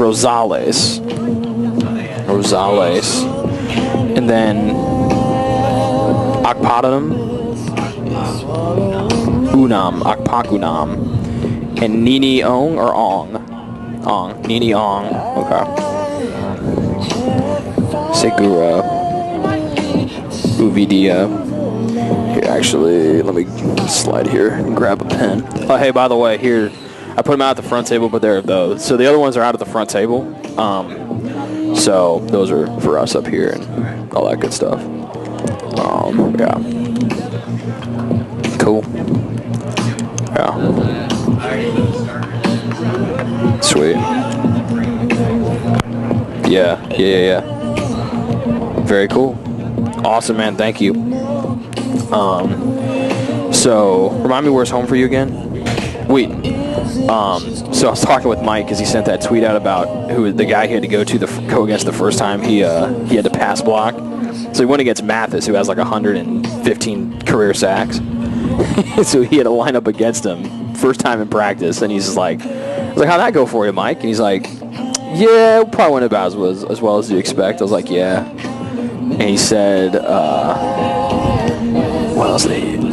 Rosales. And then Akpadanam, Akpakunam, and Nini Ong or Ong? Nini Ong, okay. Segura, Uvidia. Here, actually, let me slide here and grab a pen. Oh, hey, by the way, here, I put them out at the front table, but they're those. So the other ones are out at the front table. So those are for us up here and all that good stuff. Yeah. Cool. Yeah. Sweet. Yeah. Very cool. Awesome, man. Thank you. So remind me where's home for you again? Wheaton. So I was talking with Mike because he sent that tweet out about who the guy he had to go against the first time he had to pass block. So he went against Mathis, who has like 115 career sacks. So he had to line up against him first time in practice, and he's just like, how'd that go for you, Mike? And he's like, yeah, probably went about as well as you expect. I was like, yeah. And he said, what else did he do?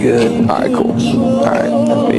Good. All right, cool. All right, that's me.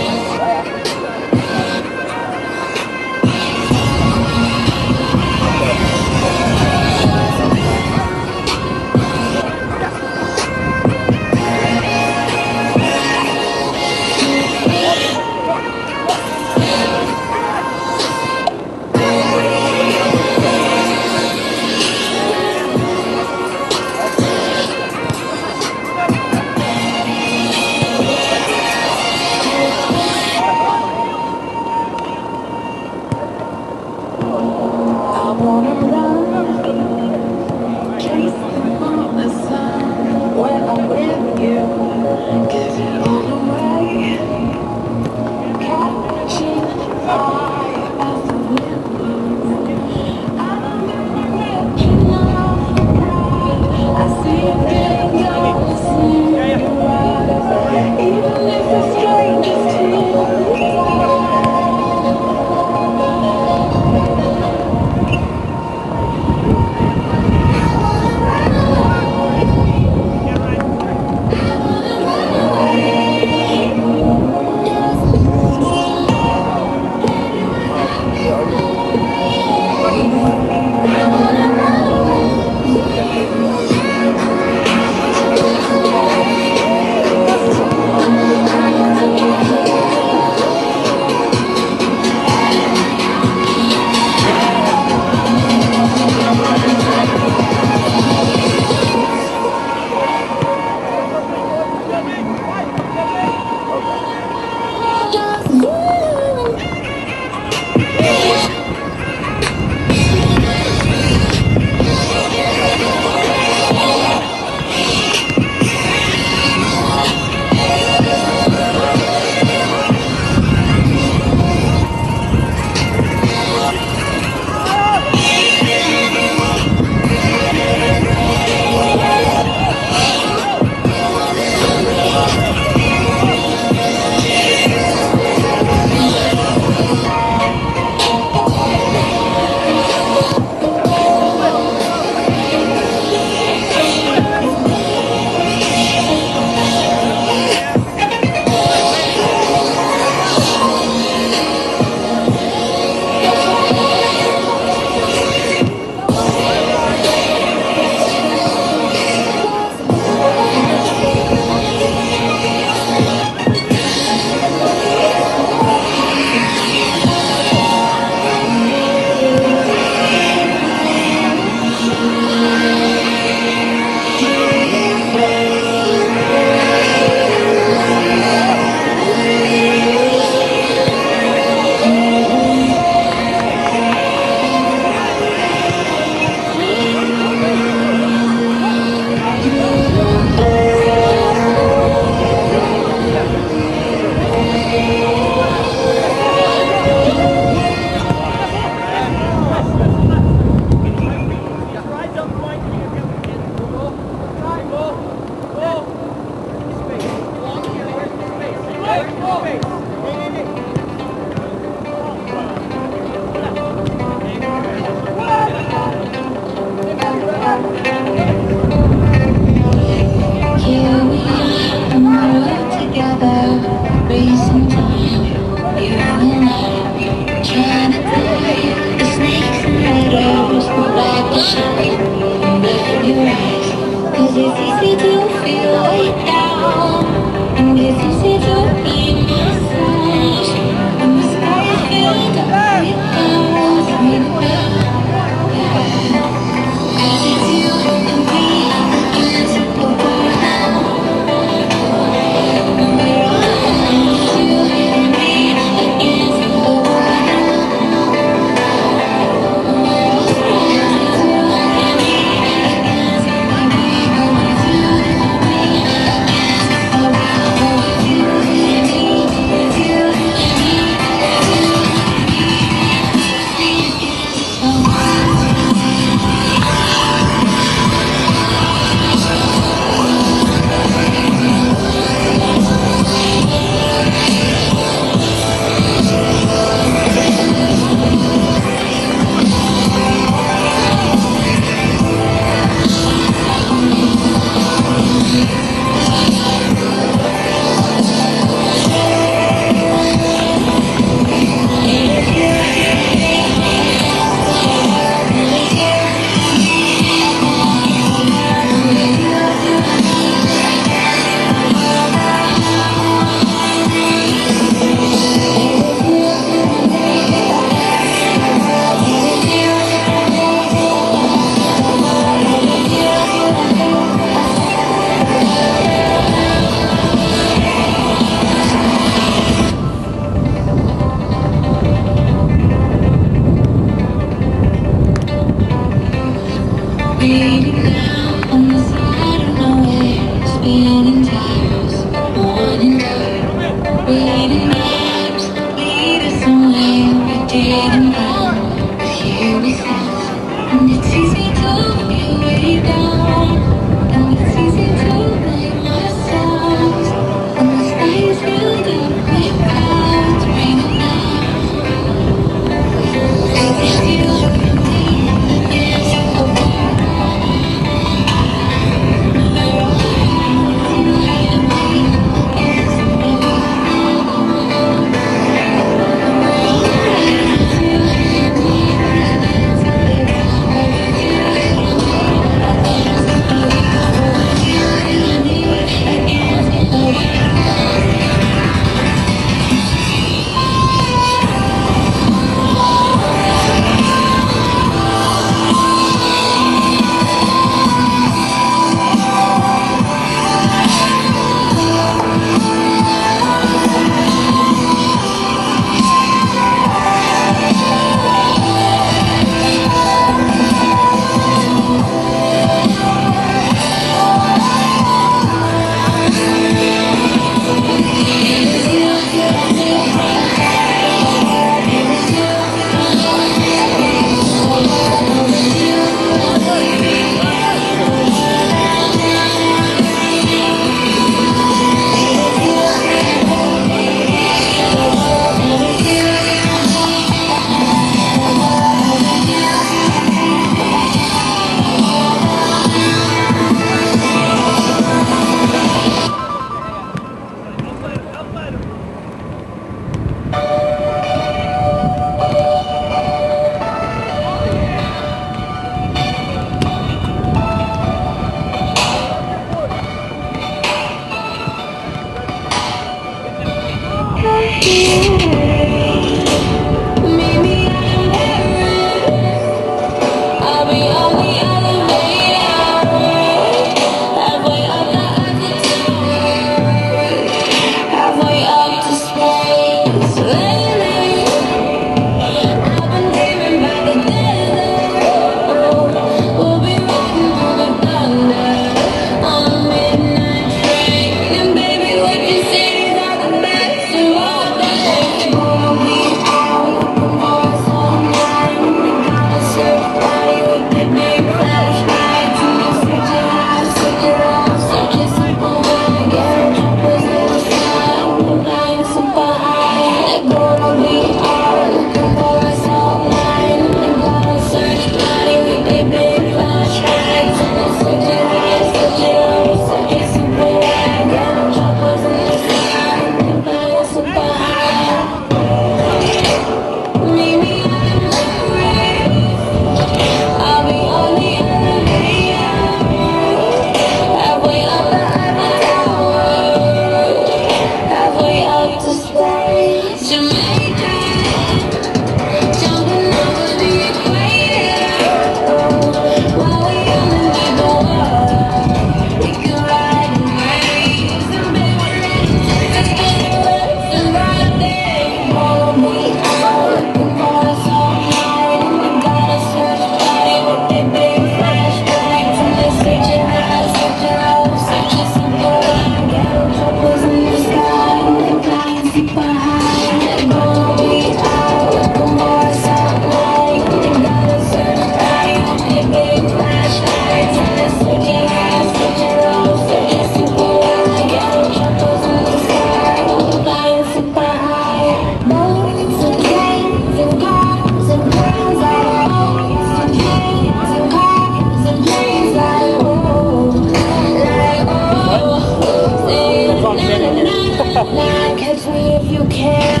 Catch me if you can.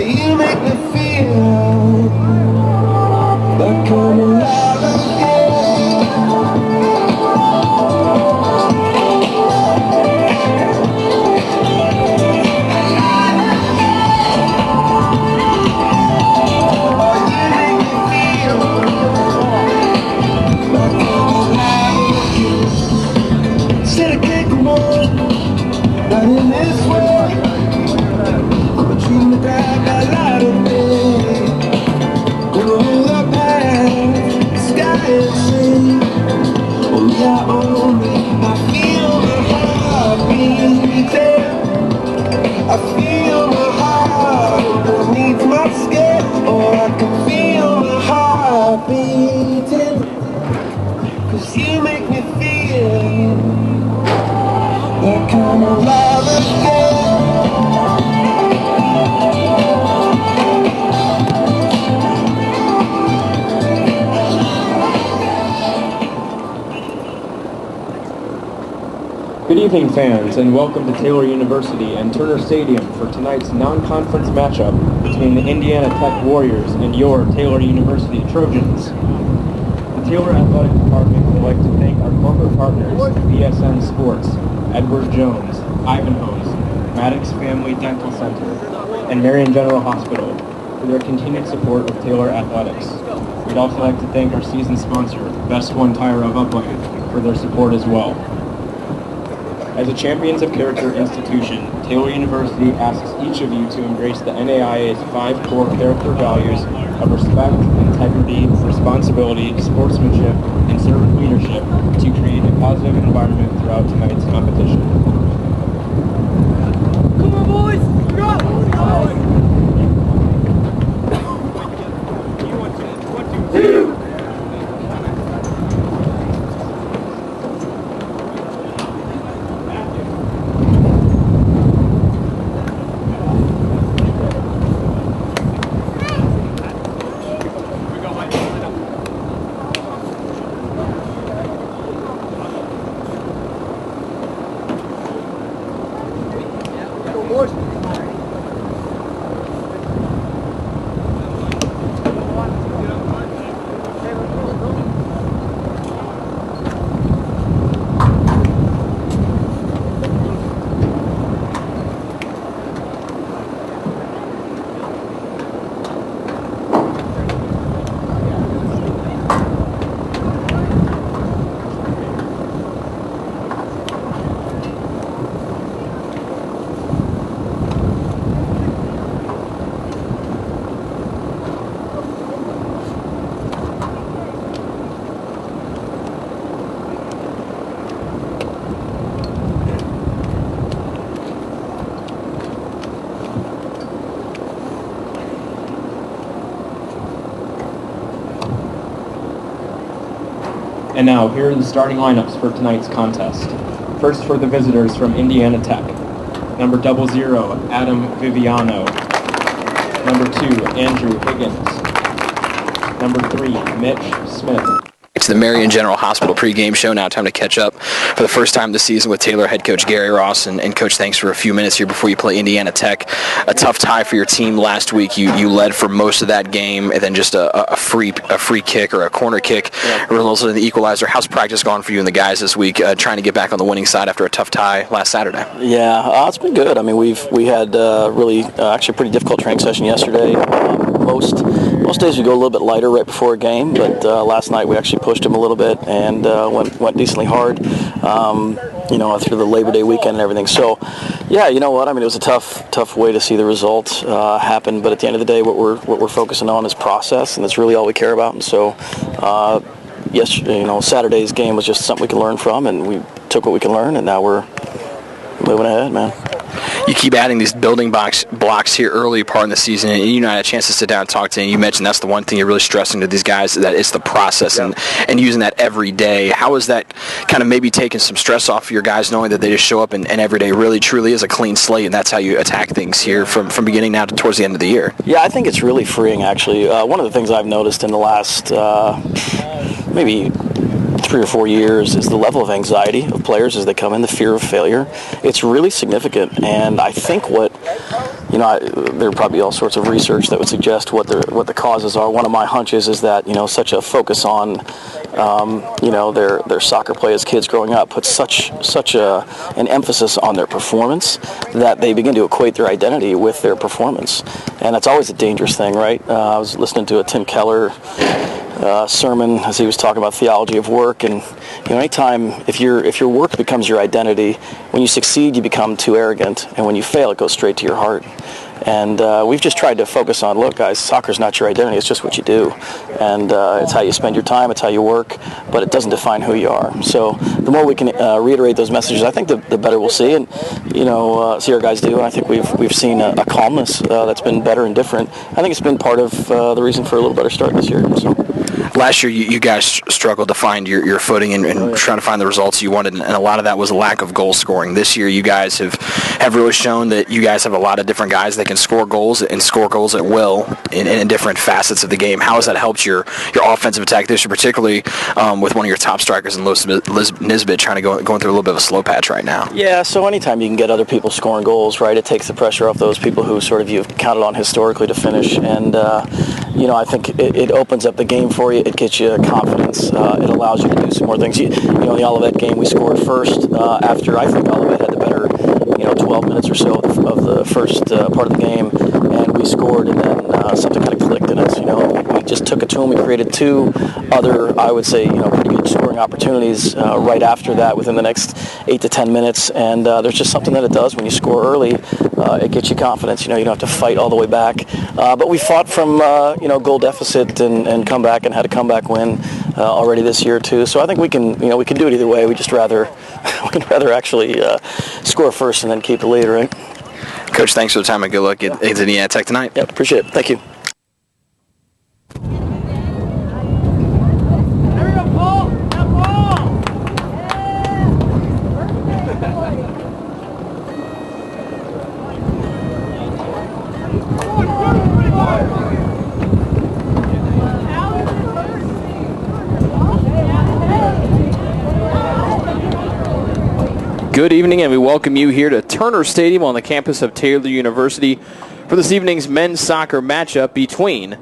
You make me feel like I'm alive. evening, fans, and welcome to Taylor University and Turner Stadium for tonight's non-conference matchup between the Indiana Tech Warriors and your Taylor University Trojans. The Taylor Athletic Department would like to thank our corporate partners, BSN Sports, Edward Jones, Ivanhoe's, Maddox Family Dental Center, and Marion General Hospital for their continued support of Taylor Athletics. We'd also like to thank our season sponsor, Best One Tire of Upland, for their support as well. As a Champions of Character institution, Taylor University asks each of you to embrace the NAIA's 5 core character values of respect, integrity, responsibility, sportsmanship, and servant leadership to create a positive environment throughout tonight's competition. Come on, boys! Go! And now, here are the starting lineups for tonight's contest. First for the visitors from Indiana Tech. Number 00, Adam Viviano. Number 2, Andrew Higgins. Number 3, Mitch Smith. It's the Marion General Hospital pregame show. Now time to catch up for the first time this season with Taylor head coach Gary Ross. And Coach, thanks for a few minutes here before you play Indiana Tech. A tough tie for your team last week. You led for most of that game, and then just a free kick or a corner kick resulted in the equalizer. How's practice gone for you and the guys this week, trying to get back on the winning side after a tough tie last Saturday? Yeah, it's been good. I mean, we had really actually a pretty difficult training session yesterday. Most days we go a little bit lighter right before a game, but last night we actually pushed them a little bit and went decently hard, through the Labor Day weekend and everything. So, yeah, you know what? I mean, it was a tough way to see the result happen, but at the end of the day, what we're focusing on is process, and that's really all we care about. And so, Saturday's game was just something we can learn from, and we took what we can learn, and now we're moving ahead, man. You keep adding these building blocks here early part in the season, and you and I had a chance to sit down and talk to you. You mentioned that's the one thing you're really stressing to these guys, that it's the process and using that every day. How is that kind of maybe taking some stress off of your guys, knowing that they just show up and every day really truly is a clean slate, and that's how you attack things here from beginning now to towards the end of the year? Yeah, I think it's really freeing, actually. One of the things I've noticed in the last maybe 3 or 4 years is the level of anxiety of players as they come in, the fear of failure. It's really significant, and I think there are probably all sorts of research that would suggest what the causes are. One of my hunches is that such a focus on their soccer play as kids growing up puts such an emphasis on their performance that they begin to equate their identity with their performance, and that's always a dangerous thing, right? I was listening to a Tim Keller sermon as he was talking about theology of work, and anytime if your work becomes your identity, when you succeed you become too arrogant, and when you fail it goes straight to your heart. And we've just tried to focus on, look guys, soccer's not your identity, it's just what you do, and it's how you spend your time, it's how you work, but it doesn't define who you are. So the more we can reiterate those messages, I think the better we'll see, and see our guys do. And I think we've seen a calmness that's been better and different. I think it's been part of the reason for a little better start this year. So last year you guys struggled to find your footing and trying to find the results you wanted, and a lot of that was a lack of goal scoring. This year you guys have really shown that you guys have a lot of different guys that can score goals and score goals at will in different facets of the game. How has that helped your offensive attack this year, particularly with one of your top strikers in Liz Nisbet trying to going through a little bit of a slow patch right now? Yeah, so anytime you can get other people scoring goals, right, it takes the pressure off those people who sort of you've counted on historically to finish. And, I think it opens up the game for you. It gets you confidence. It allows you to do some more things. The Olivet game, we scored first after I think Olivet had the better, 12 minutes or so of the first part of the game. And we scored, and then something kind of clicked in us. We just took it to them. We created two other, I would say, pretty good scoring opportunities right after that within the next 8 to 10 minutes. And there's just something that it does when you score early. It gets you confidence. You don't have to fight all the way back. But we fought from, goal deficit and come back and had a comeback win already this year too. So I think we can do it either way. We just rather actually score first and then keep the lead, right? Coach, thanks for the time and good luck at Indiana Tech tonight. Yep, appreciate it. Thank you. There we go, Paul. That ball. Good evening, and we welcome you here to Turner Stadium on the campus of Taylor University for this evening's men's soccer matchup between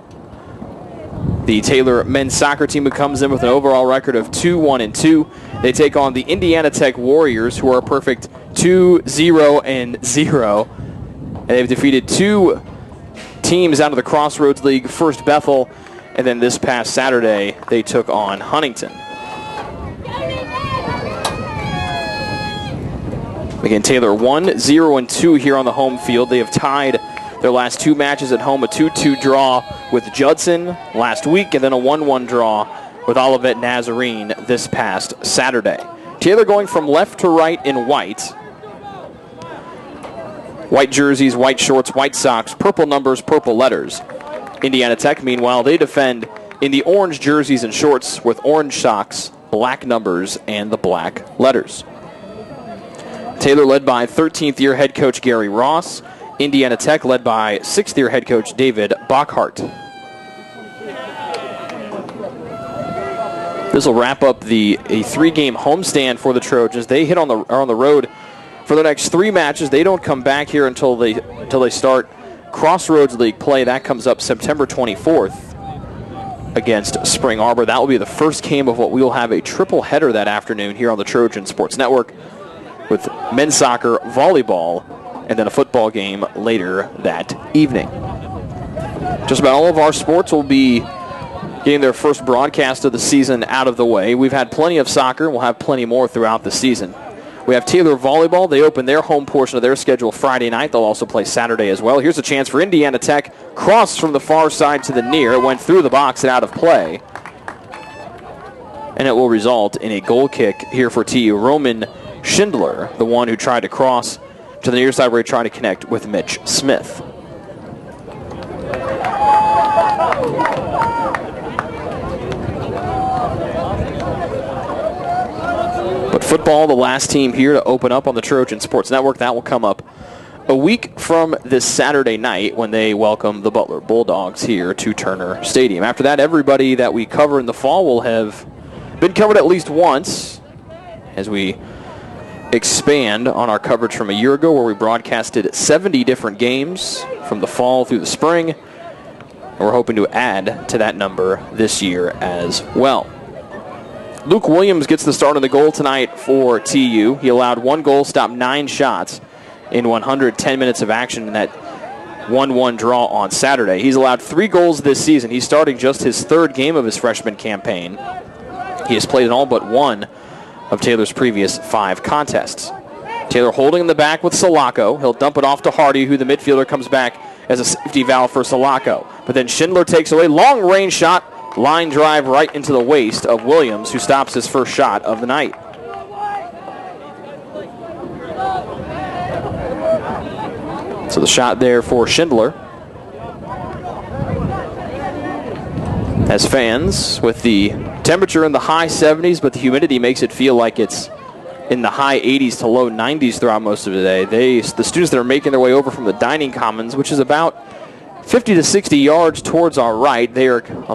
the Taylor men's soccer team, who comes in with an overall record of 2-1-2. They take on the Indiana Tech Warriors, who are a perfect 2-0-0. And they've defeated two teams out of the Crossroads League, first Bethel, and then this past Saturday they took on Huntington. Again, Taylor 1-0-2 here on the home field. They have tied their last two matches at home, a 2-2 draw with Judson last week, and then a 1-1 draw with Olivet Nazarene this past Saturday. Taylor going from left to right in white. White jerseys, white shorts, white socks, purple numbers, purple letters. Indiana Tech, meanwhile, they defend in the orange jerseys and shorts with orange socks, black numbers, and the black letters. Taylor led by 13th-year head coach Gary Ross. Indiana Tech led by 6th-year head coach David Bockhart. This will wrap up a 3-game homestand for the Trojans. They are on the road for the next 3 matches. They don't come back here until they start Crossroads League play. That comes up September 24th against Spring Arbor. That will be the first game of what we will have a triple header that afternoon here on the Trojan Sports Network, with men's soccer, volleyball, and then a football game later that evening. Just about all of our sports will be getting their first broadcast of the season out of the way. We've had plenty of soccer, and we'll have plenty more throughout the season. We have Taylor Volleyball. They open their home portion of their schedule Friday night. They'll also play Saturday as well. Here's a chance for Indiana Tech. Cross from the far side to the near. It went through the box and out of play. And it will result in a goal kick here for TU. Roman Schindler, the one who tried to cross to the near side where he tried to connect with Mitch Smith. But football, the last team here to open up on the Trojan Sports Network, that will come up a week from this Saturday night when they welcome the Butler Bulldogs here to Turner Stadium. After that, everybody that we cover in the fall will have been covered at least once as we expand on our coverage from a year ago, where we broadcasted 70 different games from the fall through the spring, and we're hoping to add to that number this year as well. Luke Williams gets the start on the goal tonight for TU. He allowed 1 goal, stopped 9 shots in 110 minutes of action in that 1-1 draw on Saturday. He's allowed 3 goals this season. He's starting just his 3rd game of his freshman campaign. He has played in all but 1 of Taylor's previous 5 contests. Taylor holding in the back with Salako. He'll dump it off to Hardy, who the midfielder comes back as a safety valve for Salako. But then Schindler takes away, long range shot, line drive right into the waist of Williams, who stops his first shot of the night. So the shot there for Schindler. As fans, with the temperature in the high 70s, but the humidity makes it feel like it's in the high 80s to low 90s throughout most of the day. The students that are making their way over from the dining commons, which is about 50 to 60 yards towards our right,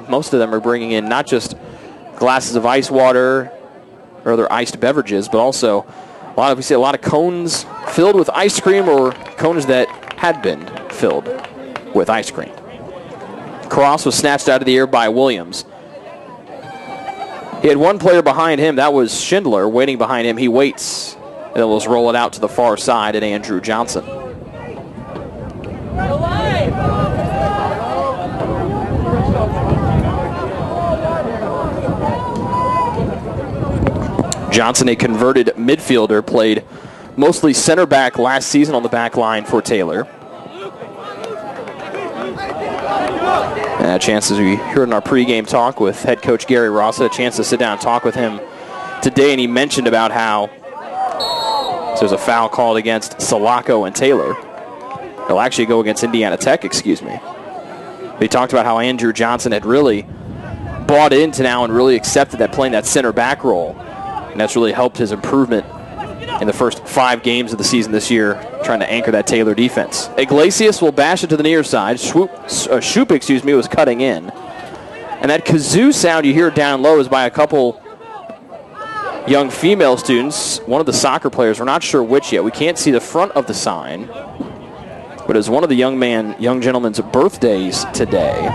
most of them are bringing in not just glasses of ice water or other iced beverages, but also we see a lot of cones filled with ice cream or cones that had been filled with ice cream. Cross was snatched out of the air by Williams. He had one player behind him. That was Schindler waiting behind him. He waits, and then will roll it out to the far side at Andrew Johnson. Johnson, a converted midfielder, played mostly center back last season on the back line for Taylor. And a chance, as we heard in our pregame talk with head coach Gary Ross, a chance to sit down and talk with him today, and he mentioned about how there's a foul called against Salako and Taylor. It'll actually go against Indiana Tech, excuse me. But he talked about how Andrew Johnson had really bought into now and really accepted that playing that center back role. And that's really helped his improvement in the first 5 games of the season this year, trying to anchor that Taylor defense. Iglesias will bash it to the near side. Shoop, was cutting in. And that kazoo sound you hear down low is by a couple young female students. One of the soccer players, we're not sure which yet. We can't see the front of the sign. But it's one of the young gentlemen's birthdays today.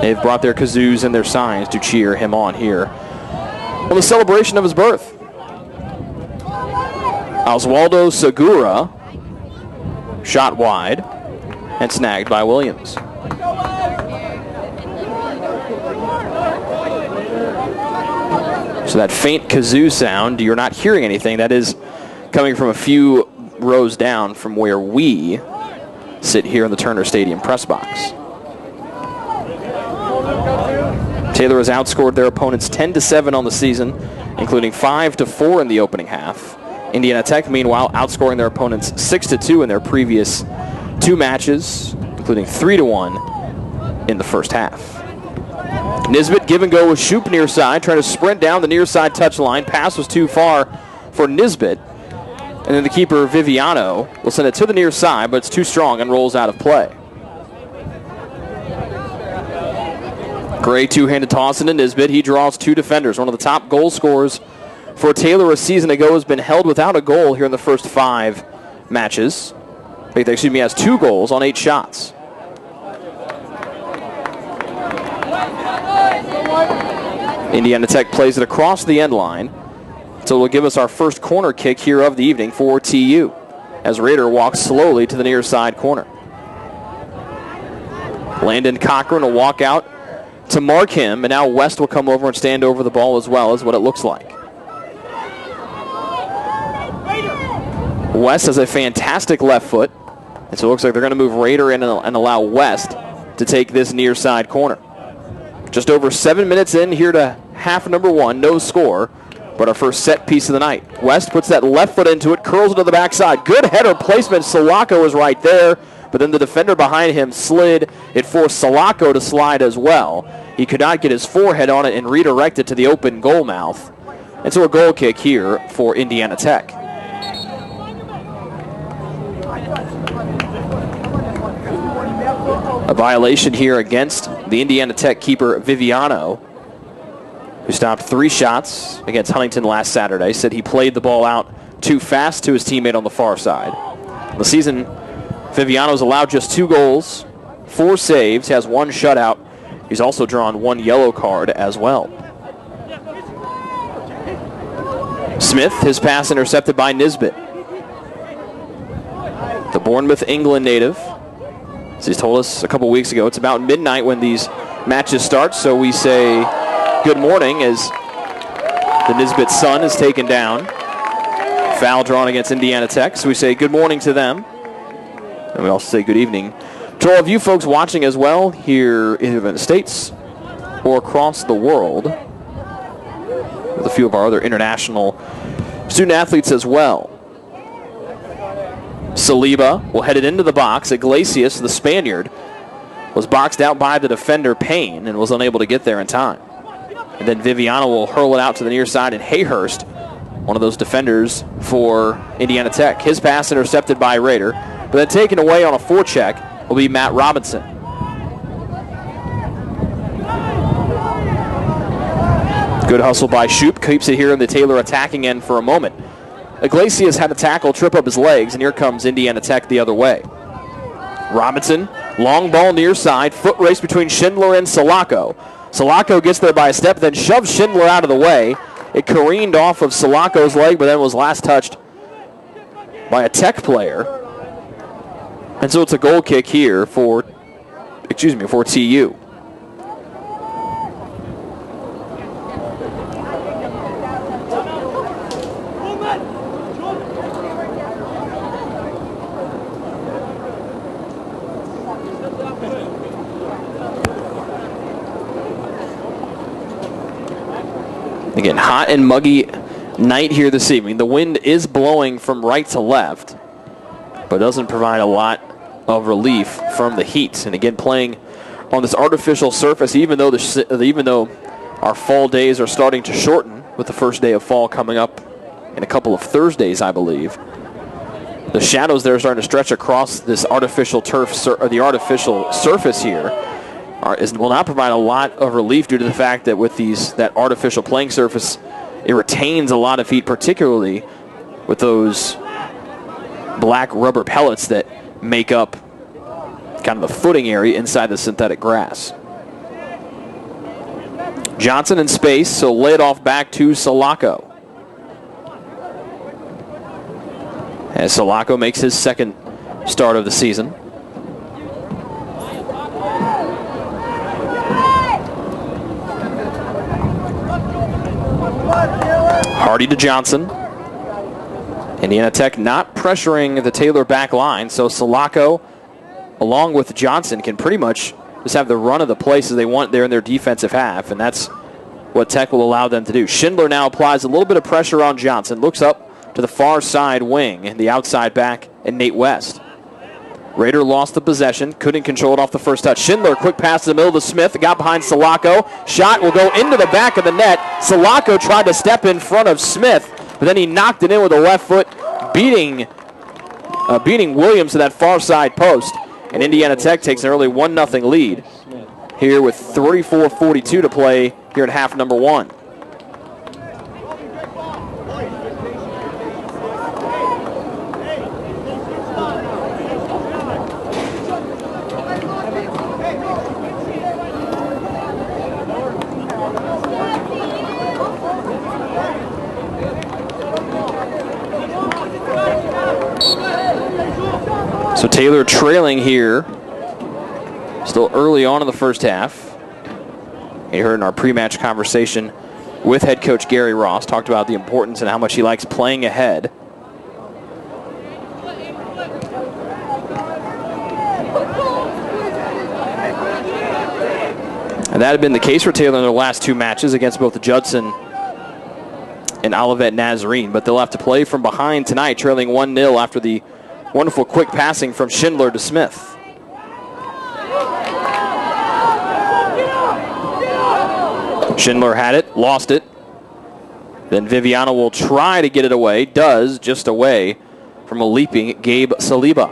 They've brought their kazoos and their signs to cheer him on here on the celebration of his birth. Oswaldo Segura shot wide and snagged by Williams. So that faint kazoo sound, you're not hearing anything. That is coming from a few rows down from where we sit here in the Turner Stadium press box. Taylor has outscored their opponents 10-7 on the season, including 5-4 in the opening half. Indiana Tech, meanwhile, outscoring their opponents 6-2 in their previous 2 matches, including 3-1 in the first half. Nisbet give and go with Shoop near side, trying to sprint down the near side touchline. Pass was too far for Nisbet. And then the keeper, Viviano, will send it to the near side, but it's too strong and rolls out of play. Gray two-handed toss into Nisbet. He draws 2 defenders. One of the top goal scorers for Taylor a season ago has been held without a goal here in the first 5 matches. Has 2 goals on 8 shots. Indiana Tech plays it across the end line. So it'll give us our first corner kick here of the evening for TU, as Rader walks slowly to the near side corner. Landon Cochran will walk out to mark him, and now West will come over and stand over the ball as well, is what it looks like. West has a fantastic left foot, and so it looks like they're going to move Rader in and allow West to take this near side corner. Just over 7 minutes in here to half number 1, no score, but our first set piece of the night. West puts that left foot into it, curls it to the backside. Good header placement. Salako is right there, but then the defender behind him slid. It forced Salako to slide as well. He could not get his forehead on it and redirect it to the open goal mouth. And so a goal kick here for Indiana Tech. A violation here against the Indiana Tech keeper, Viviano, who stopped 3 shots against Huntington last Saturday. Said he played the ball out too fast to his teammate on the far side. The season, Viviano's allowed just 2 goals, 4 saves, has 1 shutout. He's also drawn 1 yellow card as well. Smith, his pass intercepted by Nisbet. The Bournemouth, England native. As he told us a couple weeks ago, it's about midnight when these matches start, so we say good morning as the Nisbet sun is taken down. Foul drawn against Indiana Tech, so we say good morning to them. And we also say good evening to all of you folks watching as well here in the States or across the world, with a few of our other international student athletes as well. Saliba will head it into the box. Iglesias, the Spaniard, was boxed out by the defender, Payne, and was unable to get there in time. And then Viviano will hurl it out to the near side, and Hayhurst, one of those defenders for Indiana Tech. His pass intercepted by Rader, but then taken away on a forecheck will be Matt Robinson. Good hustle by Shoup, keeps it here in the Taylor attacking end for a moment. Iglesias had a tackle trip up his legs, and here comes Indiana Tech the other way. Robinson, long ball near side, foot race between Schindler and Salako. Salako gets there by a step, then shoves Schindler out of the way. It careened off of Salako's leg, but then was last touched by a Tech player. And so it's a goal kick here for TU. Again, hot and muggy night here this evening. The wind is blowing from right to left, but doesn't provide a lot of relief from the heat. And again, playing on this artificial surface, even though our fall days are starting to shorten with the first day of fall coming up in a couple of Thursdays, I believe. The shadows there are starting to stretch across this artificial the artificial surface here. Will not provide a lot of relief due to the fact that with that artificial playing surface, it retains a lot of heat, particularly with those black rubber pellets that make up kind of the footing area inside the synthetic grass. Johnson in space, so lay it off back to Salako. As Salako makes his second start of the season. Hardy to Johnson. Indiana Tech not pressuring the Taylor back line, so Salako, along with Johnson, can pretty much just have the run of the places they want there in their defensive half, and that's what Tech will allow them to do. Schindler now applies a little bit of pressure on Johnson, looks up to the far side wing, and the outside back, and Nate West. Rader lost the possession, couldn't control it off the first touch. Schindler, quick pass to the middle to Smith, got behind Salako. Shot will go into the back of the net. Salako tried to step in front of Smith, but then he knocked it in with a left foot, beating Williams to that far side post. And Indiana Tech takes an early 1-0 lead here with 34:42 to play here at half number one. So Taylor trailing here, still early on in the first half. You heard in our pre-match conversation with head coach Gary Ross, talked about the importance and how much he likes playing ahead. And that had been the case for Taylor in their last two matches against both the Judson and Olivet Nazarene, but they'll have to play from behind tonight, trailing 1-0 after the wonderful quick passing from Schindler to Smith. Schindler had it, lost it. Then Viviano will try to get it away, does, just away from a leaping Gabe Saliba.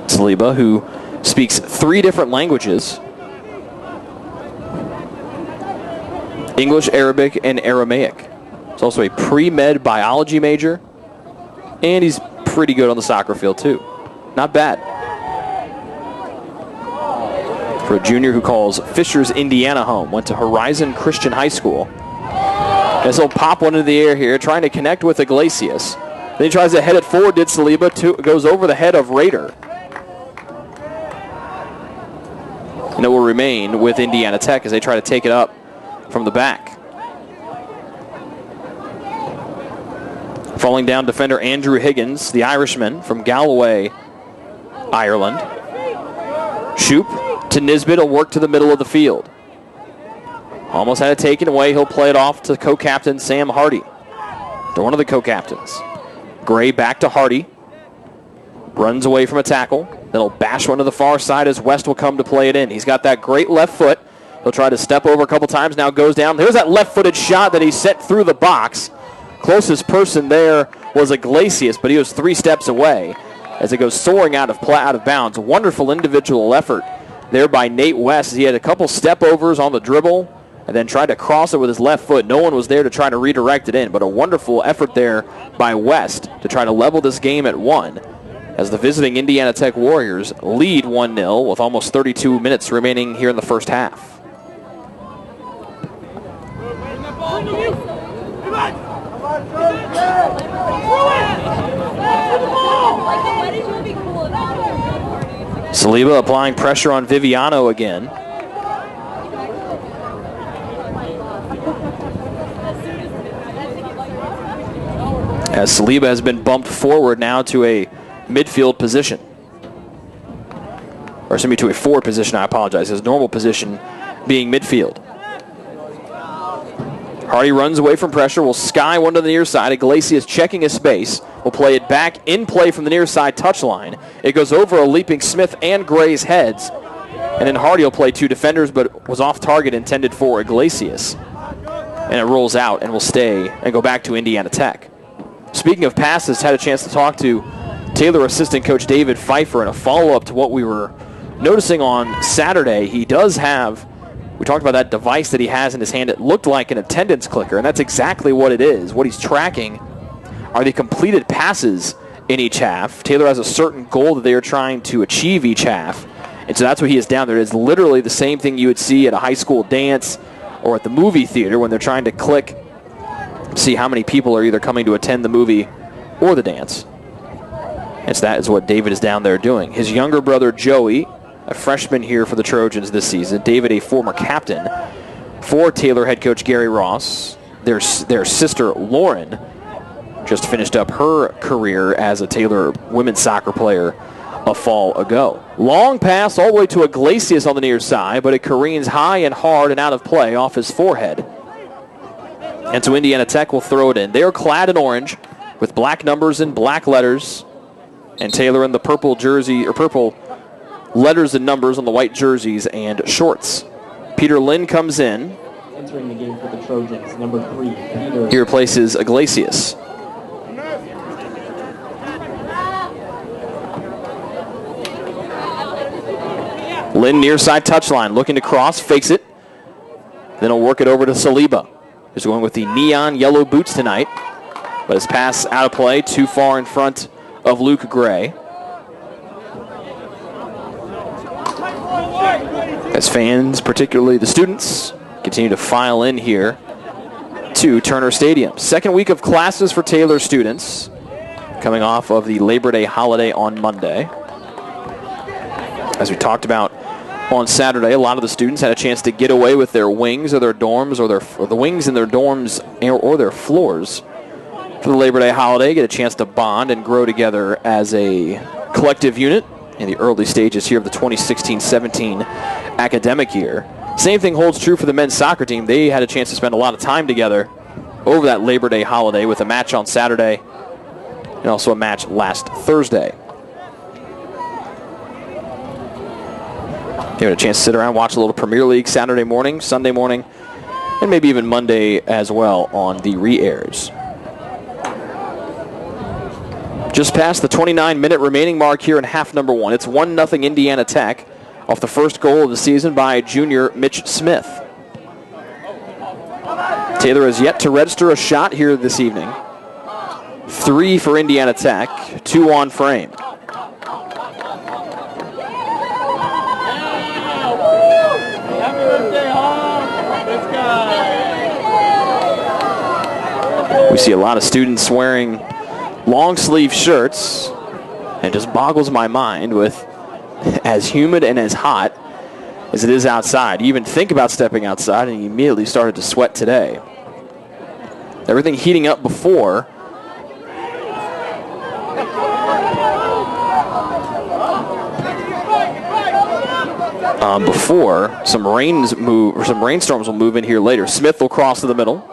Saliba, who speaks 3 different languages: English, Arabic, and Aramaic. He's also a pre-med biology major, and he's pretty good on the soccer field too. Not bad for a junior who calls Fishers, Indiana home. Went to Horizon Christian High School. As he'll pop one into the air here, trying to connect with Iglesias. Then he tries to head it forward, did Saliba, goes over the head of Rader. And it will remain with Indiana Tech as they try to take it up from the back. Falling down defender Andrew Higgins, the Irishman from Galway, Ireland. Shoup to Nisbet, will work to the middle of the field. Almost had it taken away. He'll play it off to co-captain Sam Hardy, to one of the co-captains. Gray back to Hardy. Runs away from a tackle. Then he'll bash one to the far side as West will come to play it in. He's got that great left foot. He'll try to step over a couple times. Now goes down. There's that left-footed shot that he set through the box. Closest person there was Iglesias, but he was 3 steps away as it goes soaring out of bounds. Wonderful individual effort there by Nate West. He had a couple step-overs on the dribble and then tried to cross it with his left foot. No one was there to try to redirect it in, but a wonderful effort there by West to try to level this game at 1 as the visiting Indiana Tech Warriors lead 1-0 with almost 32 minutes remaining here in the first half. Saliba applying pressure on Viviano again. As Saliba has been bumped forward now to a midfield position. Or excuse me, to a forward position, I apologize. His normal position being midfield. Hardy runs away from pressure, will sky one to the near side. Iglesias checking his space, will play it back in play from the near side touchline. It goes over a leaping Smith and Gray's heads. And then Hardy will play 2 defenders, but was off target intended for Iglesias. And it rolls out and will stay and go back to Indiana Tech. Speaking of passes, had a chance to talk to Taylor assistant coach David Pfeiffer in a follow-up to what we were noticing on Saturday. He does have, we talked about that device that he has in his hand. It looked like an attendance clicker, and that's exactly what it is. What he's tracking are the completed passes in each half. Taylor has a certain goal that they are trying to achieve each half, and so that's what he is down there. It is literally the same thing you would see at a high school dance or at the movie theater when they're trying to click, see how many people are either coming to attend the movie or the dance. And so that is what David is down there doing. His younger brother, Joey, a freshman here for the Trojans this season. David, a former captain for Taylor head coach Gary Ross. Their sister, Lauren, just finished up her career as a Taylor women's soccer player a fall ago. Long pass all the way to Iglesias on the near side, but it careens high and hard and out of play off his forehead. And so Indiana Tech will throw it in. They're clad in orange with black numbers and black letters. And Taylor in the purple jersey, or purple letters and numbers on the white jerseys and shorts. Peter Lynn comes in. Entering the game for the Trojans, number 3, Peter. He replaces Iglesias. Lynn near side touchline, looking to cross, fakes it. Then he'll work it over to Saliba, who's going with the neon yellow boots tonight. But his pass out of play, too far in front of Luke Gray. As fans, particularly the students, continue to file in here to Turner Stadium. Second week of classes for Taylor students, coming off of the Labor Day holiday on Monday. As we talked about on Saturday, a lot of the students had a chance to get away with their wings or their dorms or the wings in their dorms or their floors for the Labor Day holiday, get a chance to bond and grow together as a collective unit in the early stages here of the 2016-17 academic year. Same thing holds true for the men's soccer team. They had a chance to spend a lot of time together over that Labor Day holiday with a match on Saturday and also a match last Thursday. They had a chance to sit around, watch a little Premier League Saturday morning, Sunday morning, and maybe even Monday as well on the re-airs. Just past the 29-minute remaining mark here in half number 1. It's 1-0 Indiana Tech off the first goal of the season by junior Mitch Smith. Taylor has yet to register a shot here this evening. 3 for Indiana Tech, 2 on frame. We see a lot of students wearing long sleeve shirts, and it just boggles my mind with as humid and as hot as it is outside. You even think about stepping outside and you immediately started to sweat today. Everything heating up before. Before some rainstorms will move in here later. Smith will cross to the middle,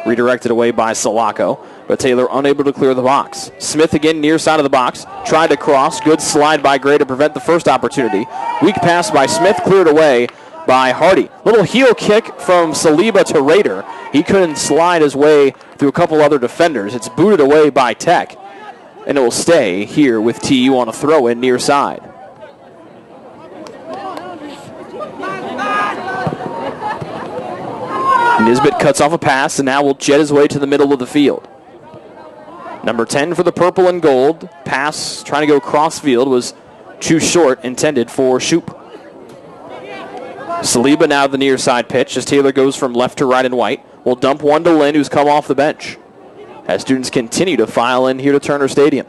redirected away by Salako. but Taylor unable to clear the box. Smith again near side of the box. Tried to cross. Good slide by Gray to prevent the first opportunity. Weak pass by Smith, cleared away by Hardy. Little heel kick from Saliba to Rader. He couldn't slide his way through a couple other defenders. It's booted away by Tech, and it will stay here with TU on a throw-in near side. Nisbet cuts off a pass and now will jet his way to the middle of the field. Number 10 for the purple and gold. Pass trying to go cross-field was too short, intended for Shoop. Saliba now the near side pitch as Taylor goes from left to right and white. Will dump one to Lynn, who's come off the bench. As students continue to file in here to Turner Stadium.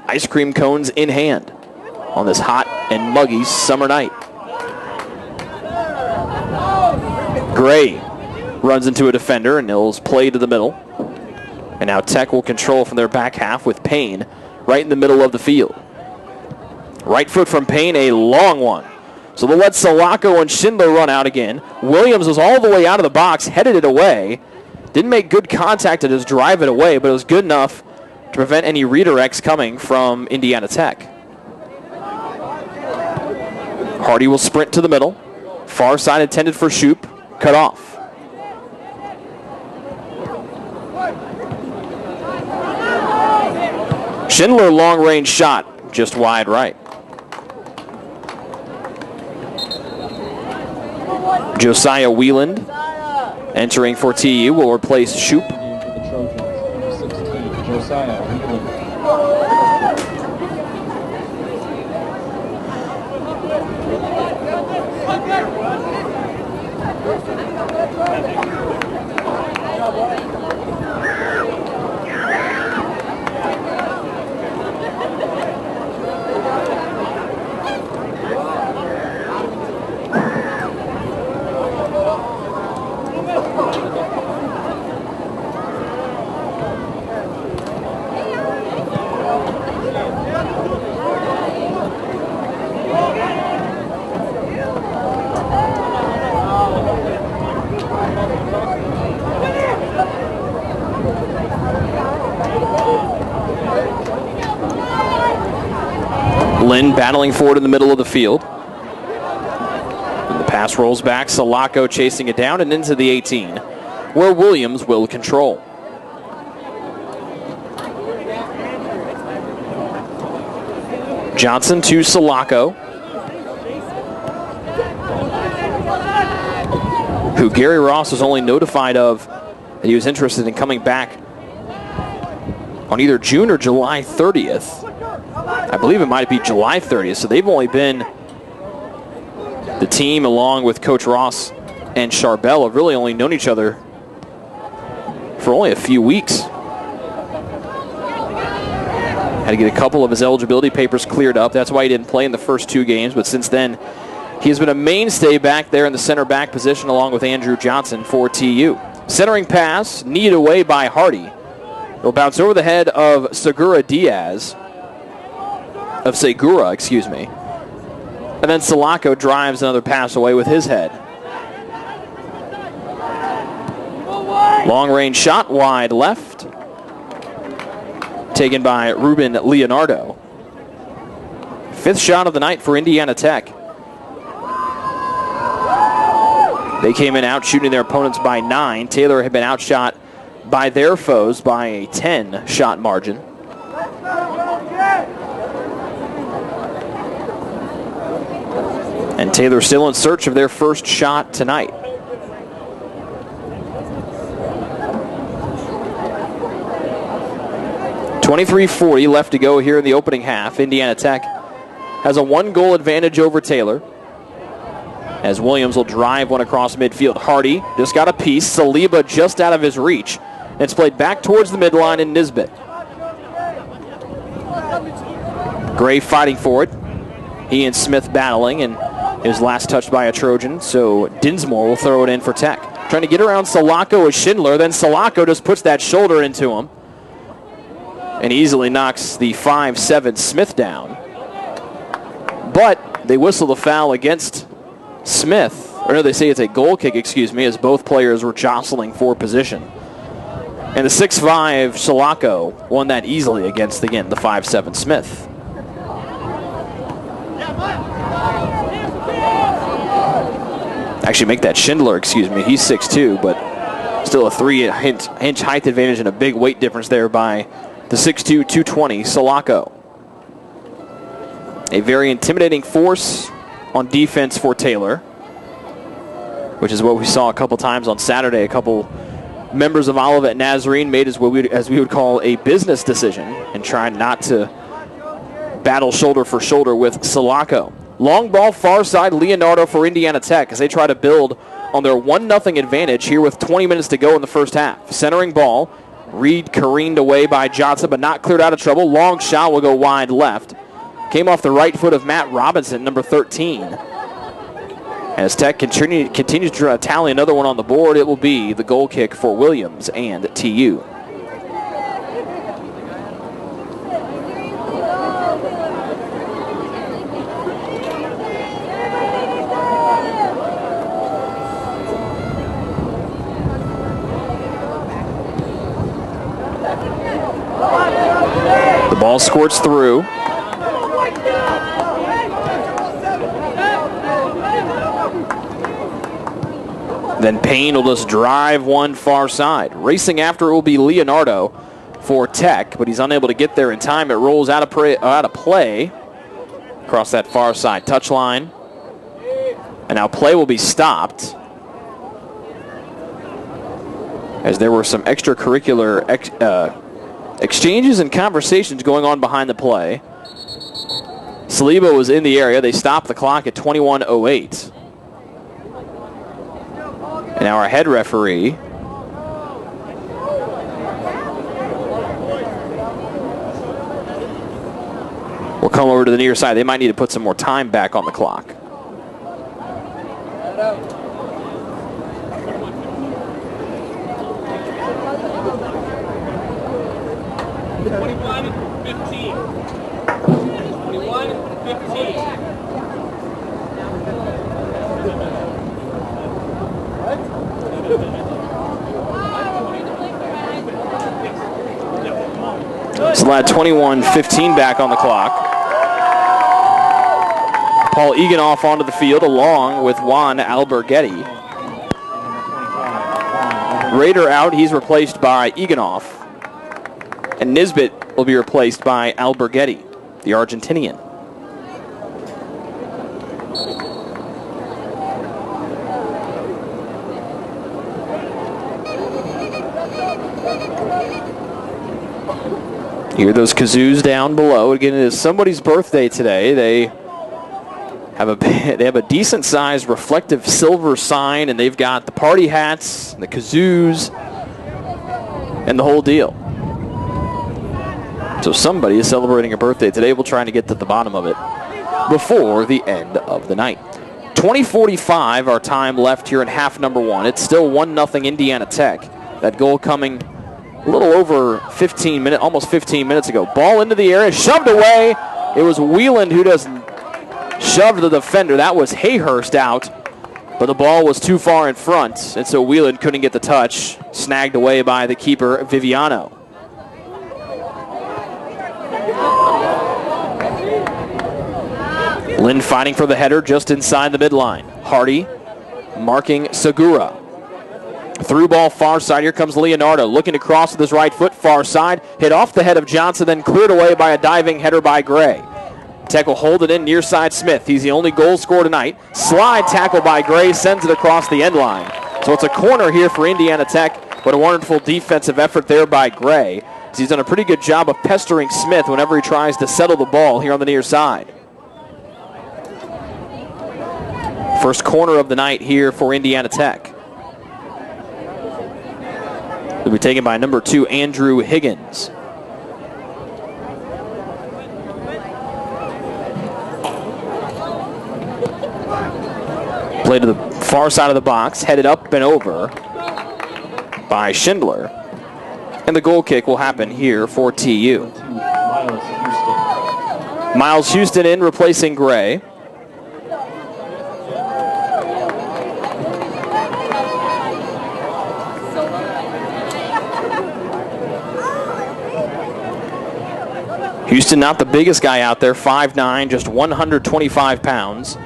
Ice cream cones in hand on this hot and muggy summer night. Gray runs into a defender and Nils play to the middle. And now Tech will control from their back half with Payne right in the middle of the field. Right foot from Payne, a long one. So they'll let Salako and Schindler run out again. Williams was all the way out of the box, headed it away. Didn't make good contact to just drive it away, but it was good enough to prevent any redirects coming from Indiana Tech. Hardy will sprint to the middle. Far side intended for Shoop. Cut off. Schindler long range shot, just wide right. Josiah Wieland entering for TU will replace Shoop. For the Trojans, number 16, Josiah Wheeland. Lynn battling forward in the middle of the field. And the pass rolls back. Salako chasing it down and into the 18, where Williams will control. Johnson to Salako, who Gary Ross was only notified of that he was interested in coming back on either June or July 30th. I believe it might be July 30th, so they've only been, the team along with Coach Ross and Charbel have really only known each other for only a few weeks. Had to get a couple of his eligibility papers cleared up. That's why he didn't play in the first two games, but since then he has been a mainstay back there in the center back position along with Andrew Johnson for TU. Centering pass, kneed away by Hardy. It'll bounce over the head of Segura, excuse me. And then Salako drives another pass away with his head. Long range shot wide left. Taken by Ruben Leonardo. Fifth shot of the night for Indiana Tech. They came in out shooting their opponents by 9. Taylor had been outshot by their foes by a 10-shot margin. And Taylor still in search of their first shot tonight. .23:40 left to go here in the opening half. Indiana Tech has a 1-goal advantage over Taylor, as Williams will drive one across midfield. Hardy just got a piece. Saliba just out of his reach. It's played back towards the midline in Nisbet. Gray fighting for it. He and Smith battling, and it was last touched by a Trojan, so Dinsmore will throw it in for Tech. Trying to get around Salako with Schindler, then Salako just puts that shoulder into him and easily knocks the 5'7" Smith down. But they whistle the foul against Smith. Or no, they say it's a goal kick, excuse me, as both players were jostling for position. And the 6'5" Shalako won that easily against, again, the 5'7" Smith. Actually, make that Schindler, excuse me. He's 6'2", but still a 3-inch height advantage and a big weight difference there by the 6'2", 220 Shalako. A very intimidating force on defense for Taylor, which is what we saw a couple times on Saturday. A couple members of Olivet Nazarene made as we would call a business decision and tried not to battle shoulder for shoulder with Shalako. Long ball far side, Leonardo for Indiana Tech as they try to build on their 1-0 advantage here with 20 minutes to go in the first half. Centering ball, Reed careened away by Johnson, but not cleared out of trouble. Long shot will go wide left. Came off the right foot of Matt Robinson, number 13. As Tech continues to tally another one on the board, it will be the goal kick for Williams and TU. The ball squirts through. Then Payne will just drive one far side. Racing after it will be Leonardo for Tech, but he's unable to get there in time. It rolls out of play across that far side touchline. And now play will be stopped as there were some extracurricular exchanges and conversations going on behind the play. Saliba was in the area. They stopped the clock at 21:08. And now our head referee will come over to the near side. They might need to put some more time back on the clock. So we'll add 21:15 back on the clock. Paul Eganoff onto the field along with Juan Alberghetti. Rader out. He's replaced by Eganoff. And Nisbet will be replaced by Alberghetti, the Argentinian. Hear those kazoos down below. Again, it is somebody's birthday today. They have a decent sized reflective silver sign, and they've got the party hats, and the kazoos, and the whole deal. So somebody is celebrating a birthday today. We'll try to get to the bottom of it before the end of the night. 20:45 our time left here in half number one. It's still 1-0 Indiana Tech. That goal coming a little over 15 minutes, almost 15 minutes ago. Ball into the area, shoved away. It was Wieland who doesn't shove the defender. That was Hayhurst out, but the ball was too far in front, and so Wieland couldn't get the touch. Snagged away by the keeper, Viviano. Lynn fighting for the header just inside the midline. Hardy marking Segura. Through ball far side. Here comes Leonardo looking to cross with his right foot far side. Hit off the head of Johnson, then cleared away by a diving header by Gray. Tech will hold it in near side Smith. He's the only goal scorer tonight. Slide tackle by Gray sends it across the end line. So it's a corner here for Indiana Tech, but a wonderful defensive effort there by Gray. He's done a pretty good job of pestering Smith whenever he tries to settle the ball here on the near side. First corner of the night here for Indiana Tech. Will be taken by number 2, Andrew Higgins. Play to the far side of the box, headed up and over by Schindler. And the goal kick will happen here for TU. Miles Houston in, replacing Gray. Houston, not the biggest guy out there, 5'9", just 125 pounds.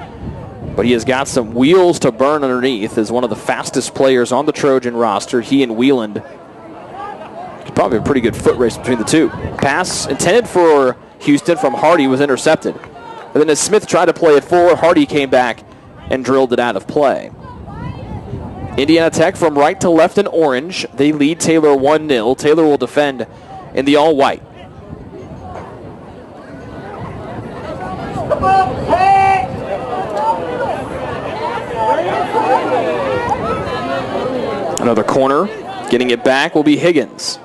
But he has got some wheels to burn underneath as one of the fastest players on the Trojan roster. He and Wieland. It's probably a pretty good foot race between the two. Pass intended for Houston from Hardy was intercepted. And then as Smith tried to play it forward, Hardy came back and drilled it out of play. Indiana Tech from right to left in orange. They lead Taylor 1-0. Taylor will defend in the all-white. Another corner. Getting it back will be Higgins.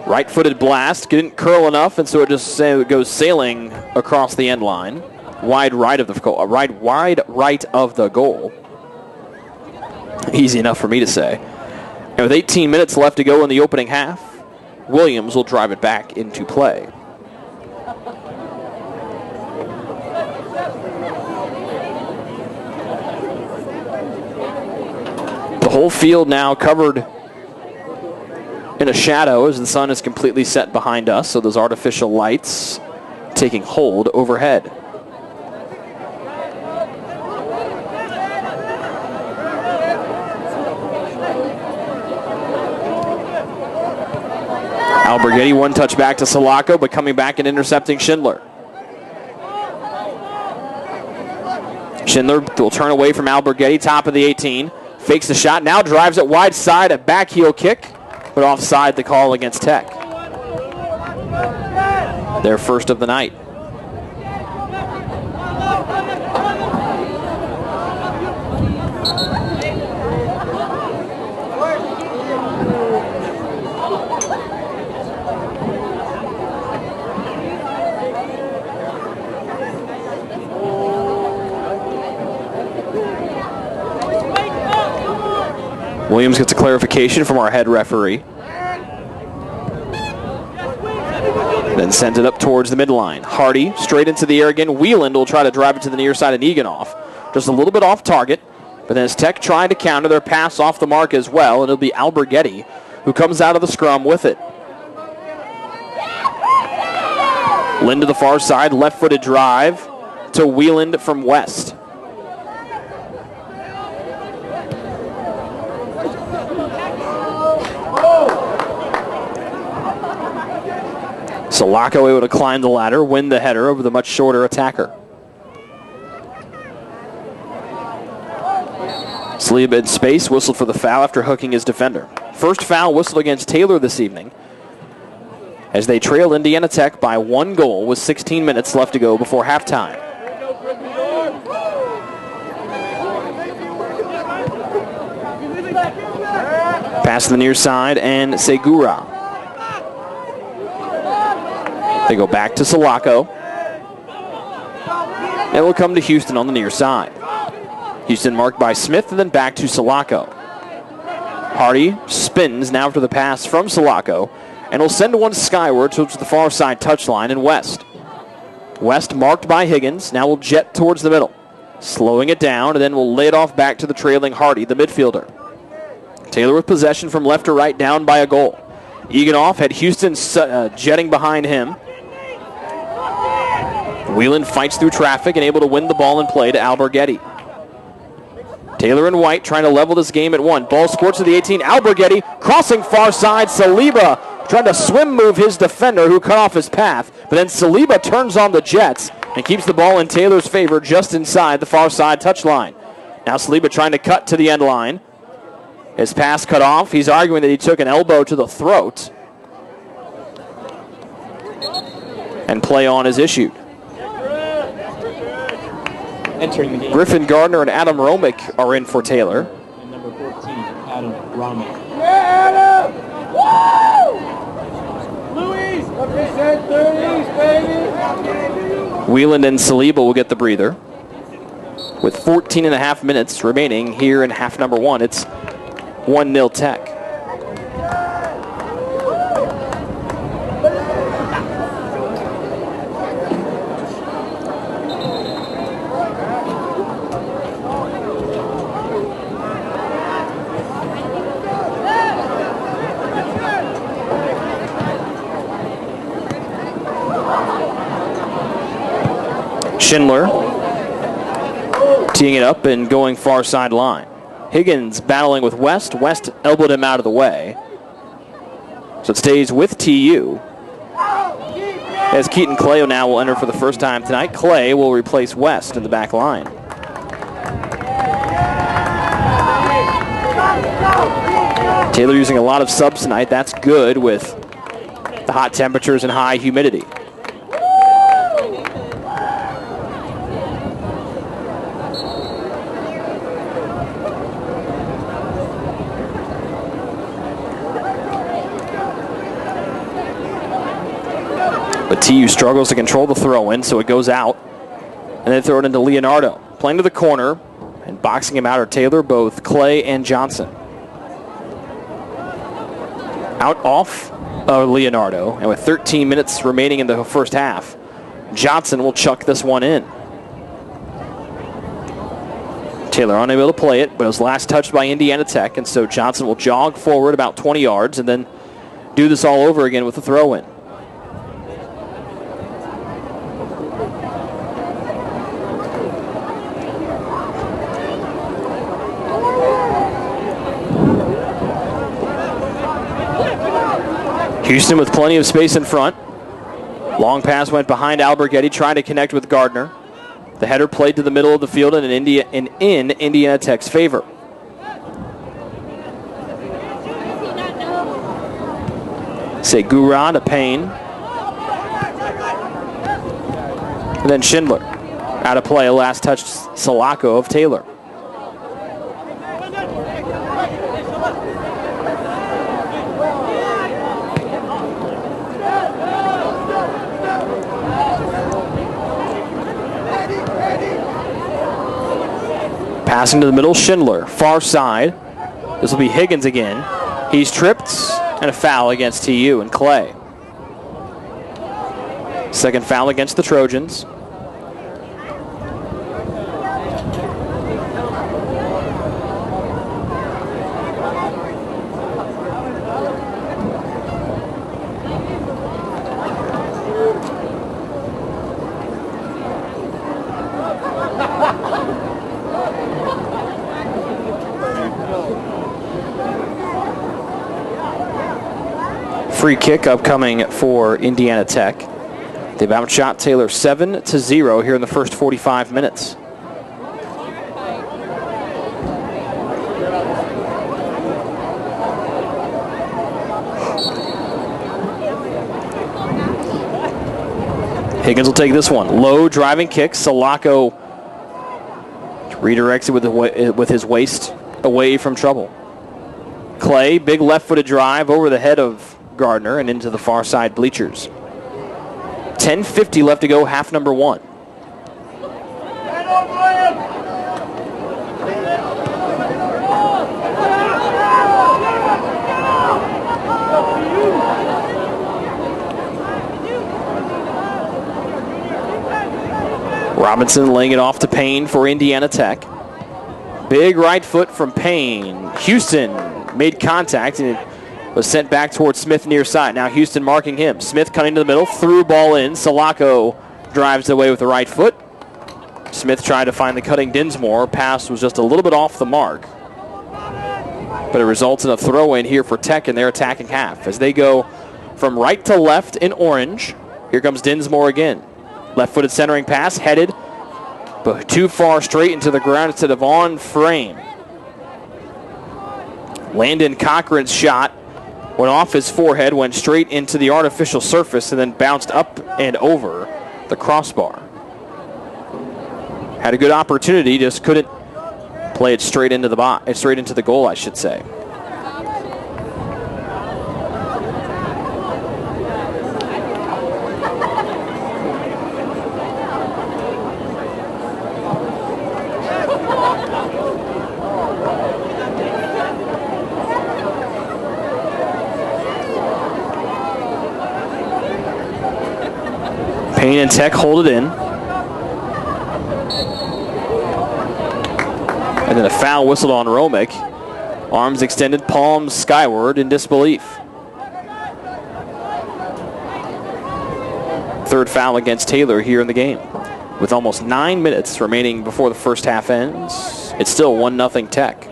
Right-footed blast. Didn't curl enough, and so it just goes sailing across the end line. Wide right of the goal. Wide right of the goal. Easy enough for me to say. And with 18 minutes left to go in the opening half, Williams will drive it back into play. The whole field now covered in a shadow as the sun is completely set behind us, so those artificial lights taking hold overhead. Alberghetti, one touch back to Salako, but coming back and intercepting Schindler. Schindler will turn away from Alberghetti, top of the 18. Fakes the shot, now drives it wide side, a back heel kick, but offside the call against Tech. Their first of the night. Williams gets a clarification from our head referee. Then sends it up towards the midline. Hardy straight into the air again. Wieland will try to drive it to the near side of Eganoff. Just a little bit off target. But then as Tech trying to counter their pass off the mark as well, and it'll be Alberghetti who comes out of the scrum with it. Lynn to the far side, left-footed drive to Wieland from West. Salako able to climb the ladder, win the header over the much shorter attacker. Saliba in space, whistled for the foul after hooking his defender. First foul whistled against Taylor this evening as they trail Indiana Tech by 1 goal with 16 minutes left to go before halftime. Pass to the near side and Segura. They go back to Salako. And will come to Houston on the near side. Houston marked by Smith and then back to Salako. Hardy spins now after the pass from Salako and will send one skyward towards the far side touchline in West. West marked by Higgins, now will jet towards the middle. Slowing it down and then will lay it off back to the trailing Hardy, the midfielder. Taylor with possession from left to right, down by a goal. Eganoff had Houston jetting behind him. Wieland fights through traffic and able to win the ball in play to Alberghetti. Taylor and White trying to level this game at 1. Ball squirts to the 18. Alberghetti crossing far side. Saliba trying to swim move his defender who cut off his path. But then Saliba turns on the Jets and keeps the ball in Taylor's favor just inside the far side touchline. Now Saliba trying to cut to the end line. His pass cut off. He's arguing that he took an elbow to the throat. And play on is issued. Entering the game. Griffin Gardner and Adam Romick are in for Taylor. And number 14, Adam Romick. Louis, represent 30s, baby. Wieland and Saliba will get the breather. With 14 and a half minutes remaining here in half number 1, it's 1-0 Tech. Schindler teeing it up and going far sideline. Higgins battling with West. West elbowed him out of the way. So it stays with TU. As Keaton Clay now will enter for the first time tonight. Clay will replace West in the back line. Taylor using a lot of subs tonight. That's good with the hot temperatures and high humidity. But TU struggles to control the throw-in, so it goes out. And they throw it into Leonardo. Playing to the corner and boxing him out are Taylor, both Clay and Johnson. Out off Leonardo, and with 13 minutes remaining in the first half, Johnson will chuck this one in. Taylor unable to play it, but it was last touched by Indiana Tech, and so Johnson will jog forward about 20 yards and then do this all over again with the throw-in. Houston with plenty of space in front. Long pass went behind Alberghetti, trying to connect with Gardner. The header played to the middle of the field and in Indiana Tech's favor. Segura to Payne. And then Schindler. Out of play, last touch Salako of Taylor. Passing to the middle, Schindler, far side. This will be Higgins again. He's tripped, and a foul against TU and Clay. Second foul against the Trojans. Free kick upcoming for Indiana Tech. They've outshot Taylor 7-0 here in the first 45 minutes. Higgins will take this one. Low driving kick. Salako redirects it with his waist away from trouble. Clay, big left-footed drive over the head of Gardner and into the far side bleachers. 10:50 left to go, half number one. Robinson laying it off to Payne for Indiana Tech. Big right foot from Payne. Houston made contact and it was sent back towards Smith near side. Now Houston marking him. Smith cutting to the middle, through ball in. Salako drives away with the right foot. Smith tried to find the cutting Dinsmore. Pass was just a little bit off the mark. But it results in a throw-in here for Tech in their attacking half. As they go from right to left in orange, here comes Dinsmore again. Left-footed centering pass, headed, but too far straight into the ground instead of on frame. Landon Cochran's shot went off his forehead, went straight into the artificial surface, and then bounced up and over the crossbar. Had a good opportunity, just couldn't play it straight into the goal, I should say. Payne and Tech hold it in. And then a foul whistled on Romick. Arms extended, palms skyward in disbelief. Third foul against Taylor here in the game. With almost 9 minutes remaining before the first half ends, it's still 1-0 Tech.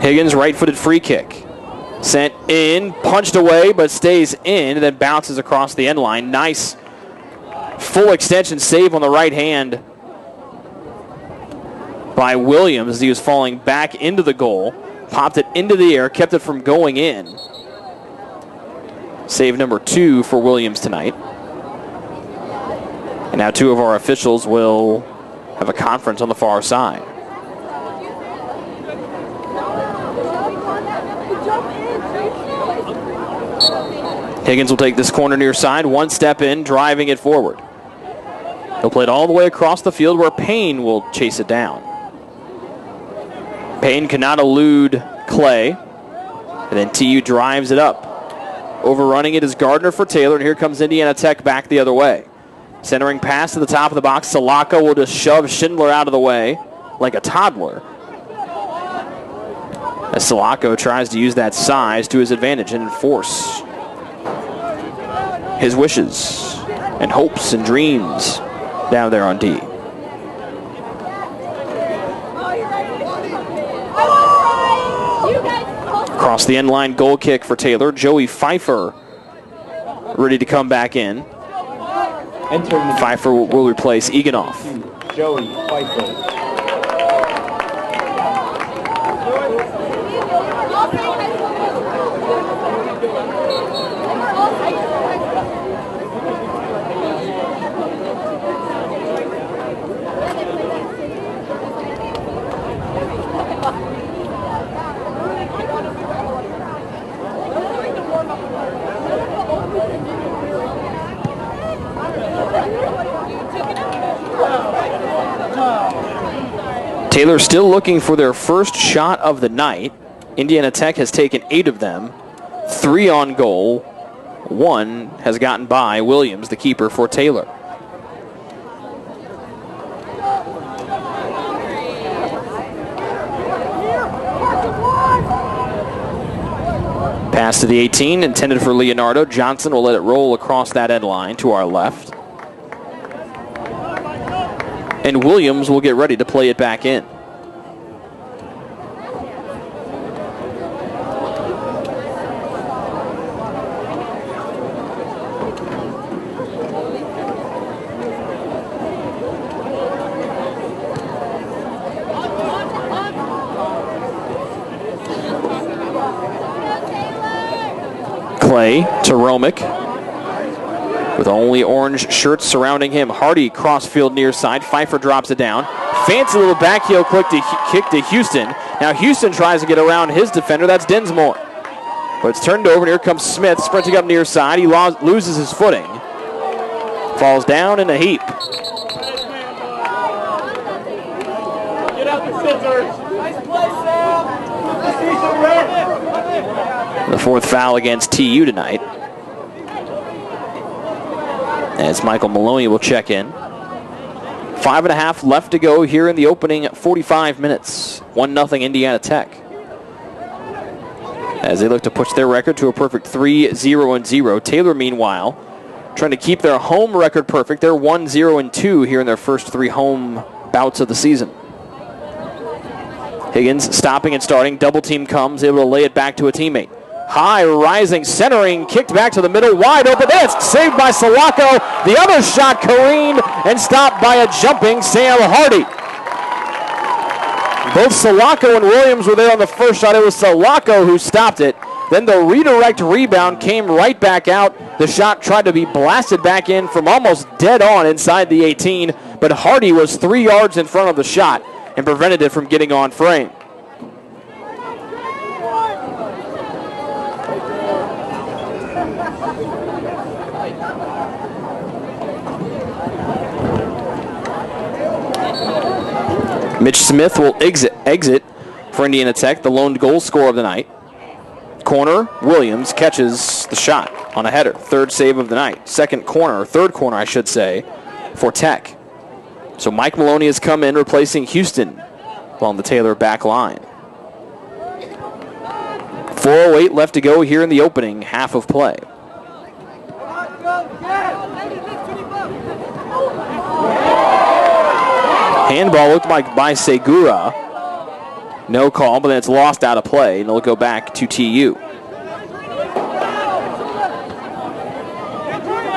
Higgins, right-footed free kick. Sent in, punched away, but stays in, and then bounces across the end line. Nice full extension save on the right hand by Williams as he was falling back into the goal. Popped it into the air, kept it from going in. Save number 2 for Williams tonight. And now 2 of our officials will have a conference on the far side. Higgins will take this corner near side, one step in, driving it forward. He'll play it all the way across the field where Payne will chase it down. Payne cannot elude Clay, and then TU drives it up. Overrunning it is Gardner for Taylor, and here comes Indiana Tech back the other way. Centering pass to the top of the box, Salako will just shove Schindler out of the way like a toddler. As Salako tries to use that size to his advantage and enforce his wishes and hopes and dreams down there on D. Across the end line, goal kick for Taylor. Joey Pfeiffer ready to come back in. Pfeiffer will replace Eganoff. Joey Pfeiffer. Taylor still looking for their first shot of the night. Indiana Tech has taken 8 of them, 3 on goal. 1 has gotten by Williams, the keeper for Taylor. Pass to the 18, intended for Leonardo. Johnson will let it roll across that end line to our left. And Williams will get ready to play it back in. Clay to Romick. With only orange shirts surrounding him. Hardy crossfield near side. Pfeiffer drops it down. Fancy little backheel kick to Houston. Now Houston tries to get around his defender. That's Dinsmore. But it's turned over, and here comes Smith sprinting up near side. He loses his footing. Falls down in a heap. Get out the scissors. Nice play, Sam. The 4th foul against TU tonight. As Michael Maloney will check in. 5.5 left to go here in the opening 45 minutes. 1-0 Indiana Tech. As they look to push their record to a perfect 3-0-0. Taylor, meanwhile, trying to keep their home record perfect. They're 1-0-2 here in their first 3 home bouts of the season. Higgins stopping and starting. Double team comes, able to lay it back to a teammate. High, rising, centering, kicked back to the middle, wide open. It's saved by Salako. The other shot careened and stopped by a jumping Sam Hardy. Both Salako and Williams were there on the first shot. It was Salako who stopped it. Then the redirect rebound came right back out. The shot tried to be blasted back in from almost dead on inside the 18, but Hardy was 3 yards in front of the shot and prevented it from getting on frame. Mitch Smith will exit for Indiana Tech, the lone goal scorer of the night. Corner, Williams catches the shot on a header. 3rd save of the night. 3rd corner, I should say, for Tech. So Mike Maloney has come in, replacing Houston along the Taylor back line. 4:08 left to go here in the opening half of play. Handball looked like by Segura. No call, but then it's lost out of play, and it'll go back to TU.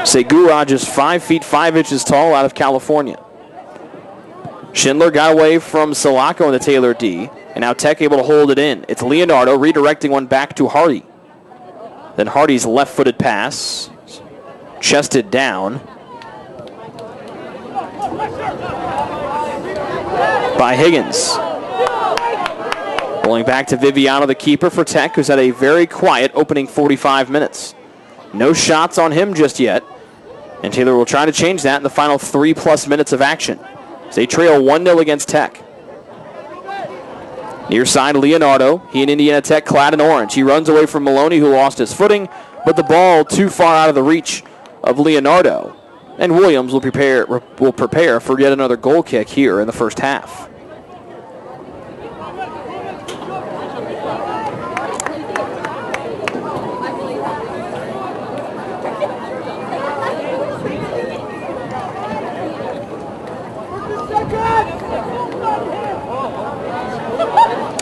Segura, just 5 feet 5 inches tall, out of California. Schindler got away from Sulaco in the Taylor D, and now Tech able to hold it in. It's Leonardo redirecting one back to Hardy. Then Hardy's left-footed pass, chested down by Higgins. Rolling back to Viviano, the keeper for Tech, who's had a very quiet opening 45 minutes. No shots on him just yet, and Taylor will try to change that in the final 3+ minutes of action. They trail 1-0 against Tech. Near side, Leonardo. He and Indiana Tech clad in orange. He runs away from Maloney, who lost his footing, but the ball too far out of the reach of Leonardo. And Williams will prepare for yet another goal kick here in the first half.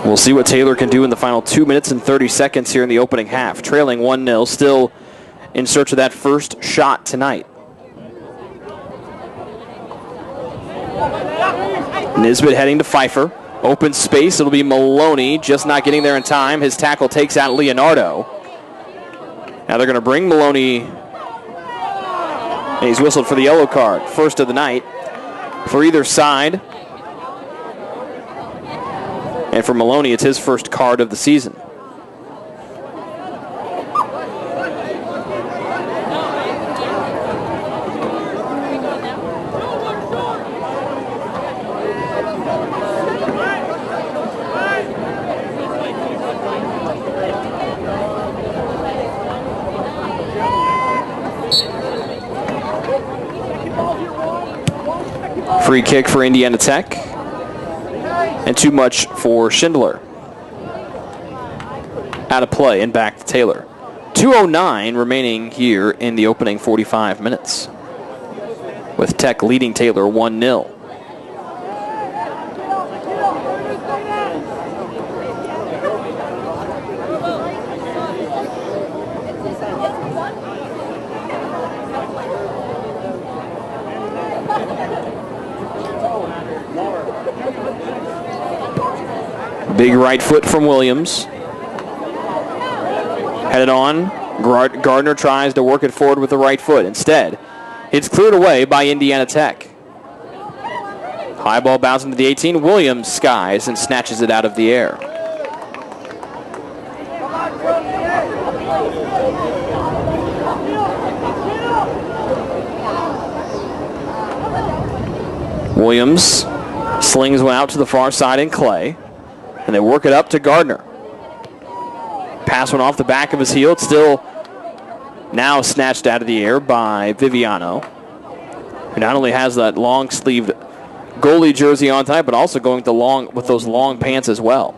We'll see what Taylor can do in the final 2 minutes and 30 seconds here in the opening half. Trailing 1-0, still in search of that first shot tonight. Nisbet heading to Pfeiffer. Open space, it'll be Maloney, just not getting there in time. His tackle takes out Leonardo. Now they're going to bring Maloney, and he's whistled for the yellow card. First of the night for either side. And for Maloney, it's his first card of the season. Free kick for Indiana Tech. And too much for Schindler. Out of play and back to Taylor. 2:09 remaining here in the opening 45 minutes, with Tech leading Taylor 1-0. Big right foot from Williams. Headed on. Gardner tries to work it forward with the right foot. Instead, it's cleared away by Indiana Tech. High ball bouncing to the 18. Williams skies and snatches it out of the air. Williams slings one out to the far side in Clay. And they work it up to Gardner. Pass one off the back of his heel. It's still now snatched out of the air by Viviano, who not only has that long-sleeved goalie jersey on tonight, but also going with those long pants as well.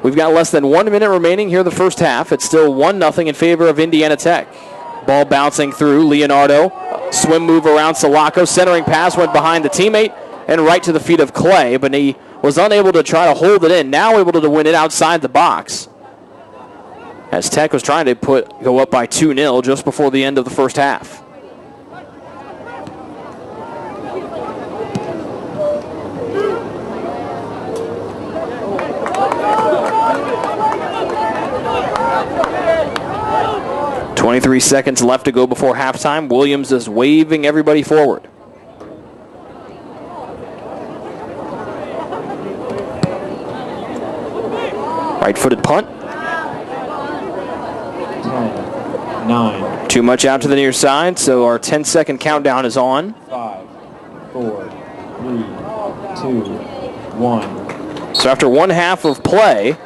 We've got less than 1 minute remaining here in the first half. It's still 1-0 in favor of Indiana Tech. Ball bouncing through Leonardo. Swim move around Sulaco. Centering pass went behind the teammate and right to the feet of Clay, but he was unable to try to hold it in. Now able to win it outside the box, as Tech was trying to go up by 2-0 just before the end of the first half. .23 seconds left to go before halftime. Williams is waving everybody forward. Right-footed punt. 10, 9. Too much out to the near side, so our 10-second countdown is on. 5, 4, 3, 2, 1. So after one half of play,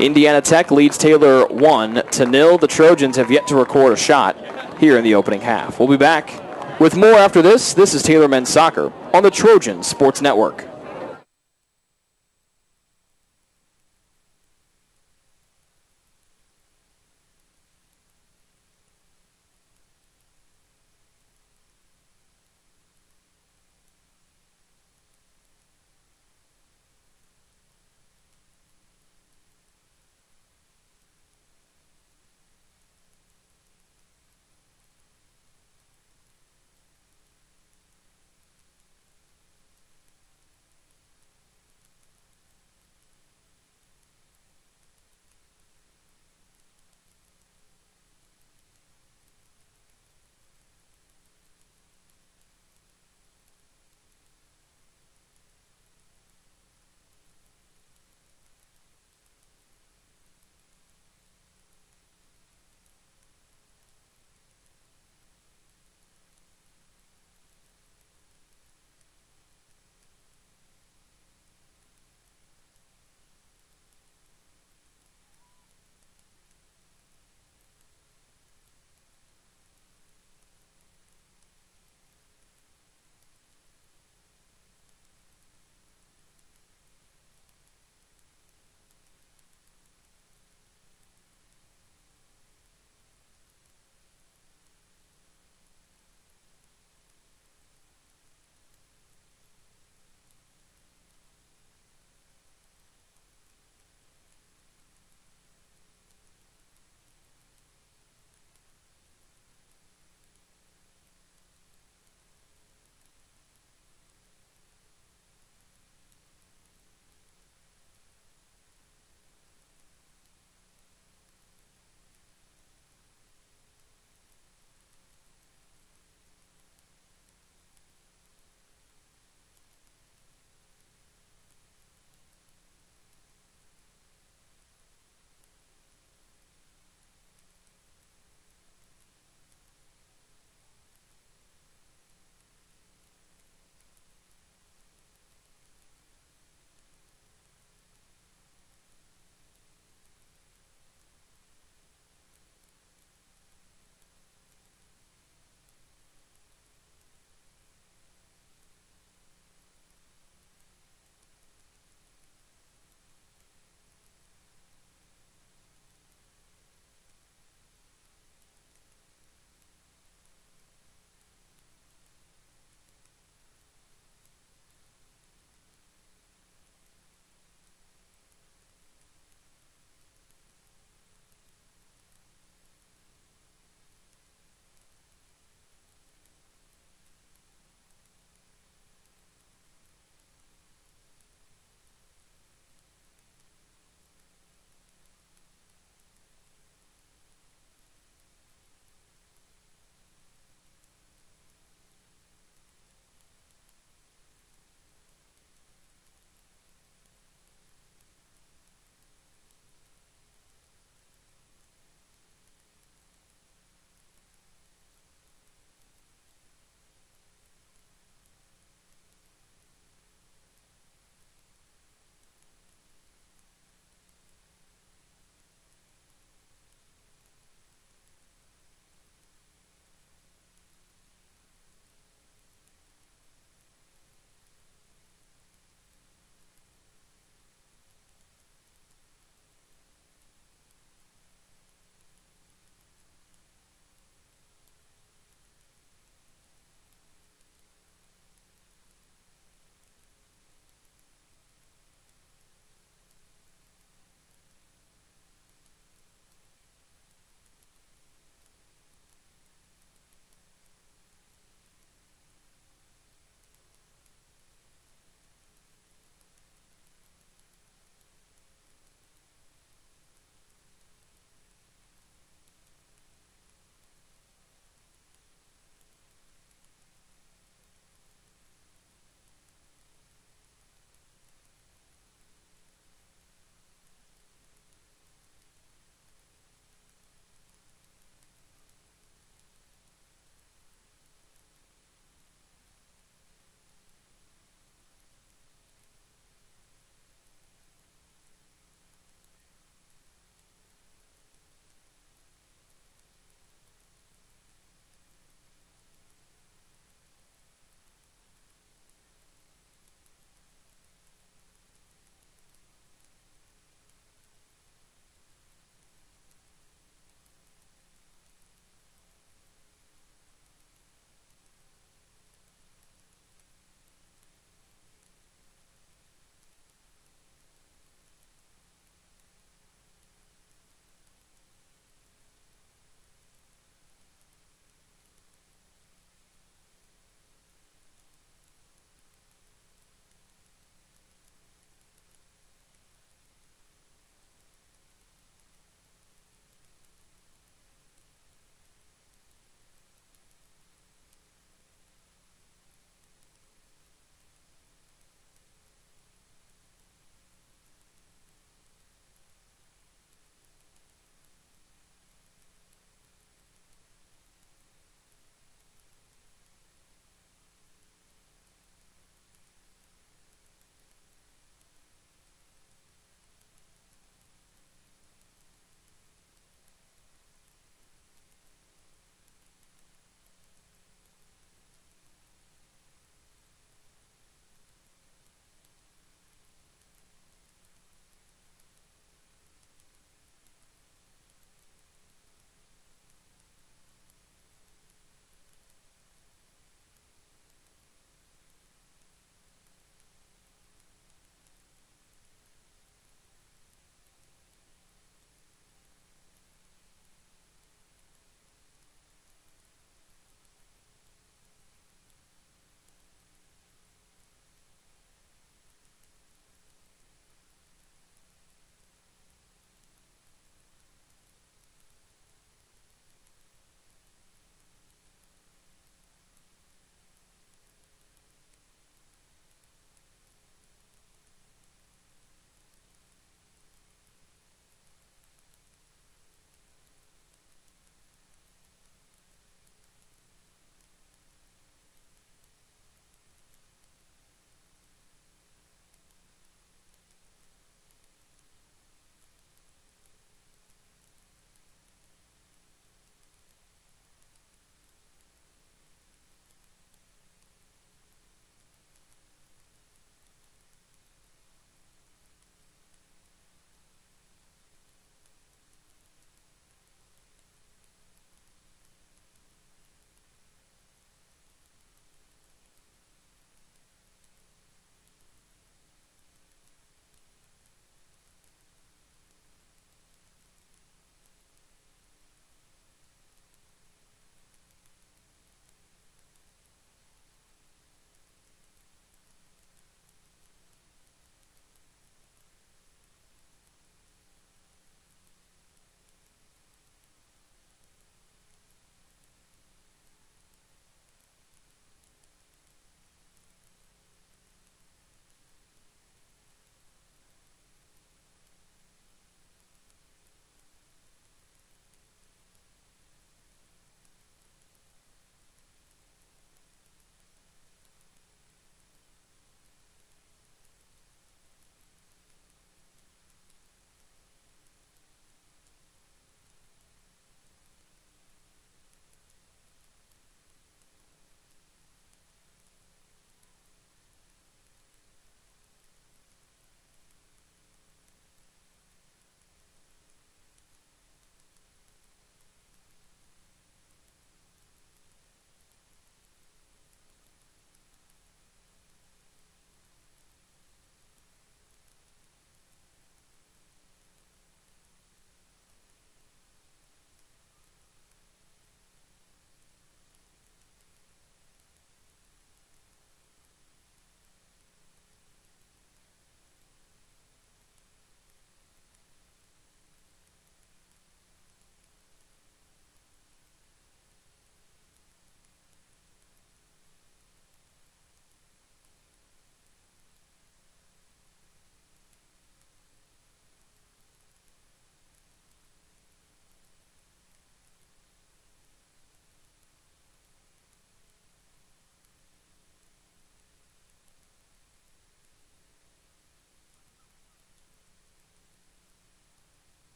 Indiana Tech leads Taylor 1-0. The Trojans have yet to record a shot here in the opening half. We'll be back with more after this. This is Taylor Men's Soccer on the Trojan Sports Network.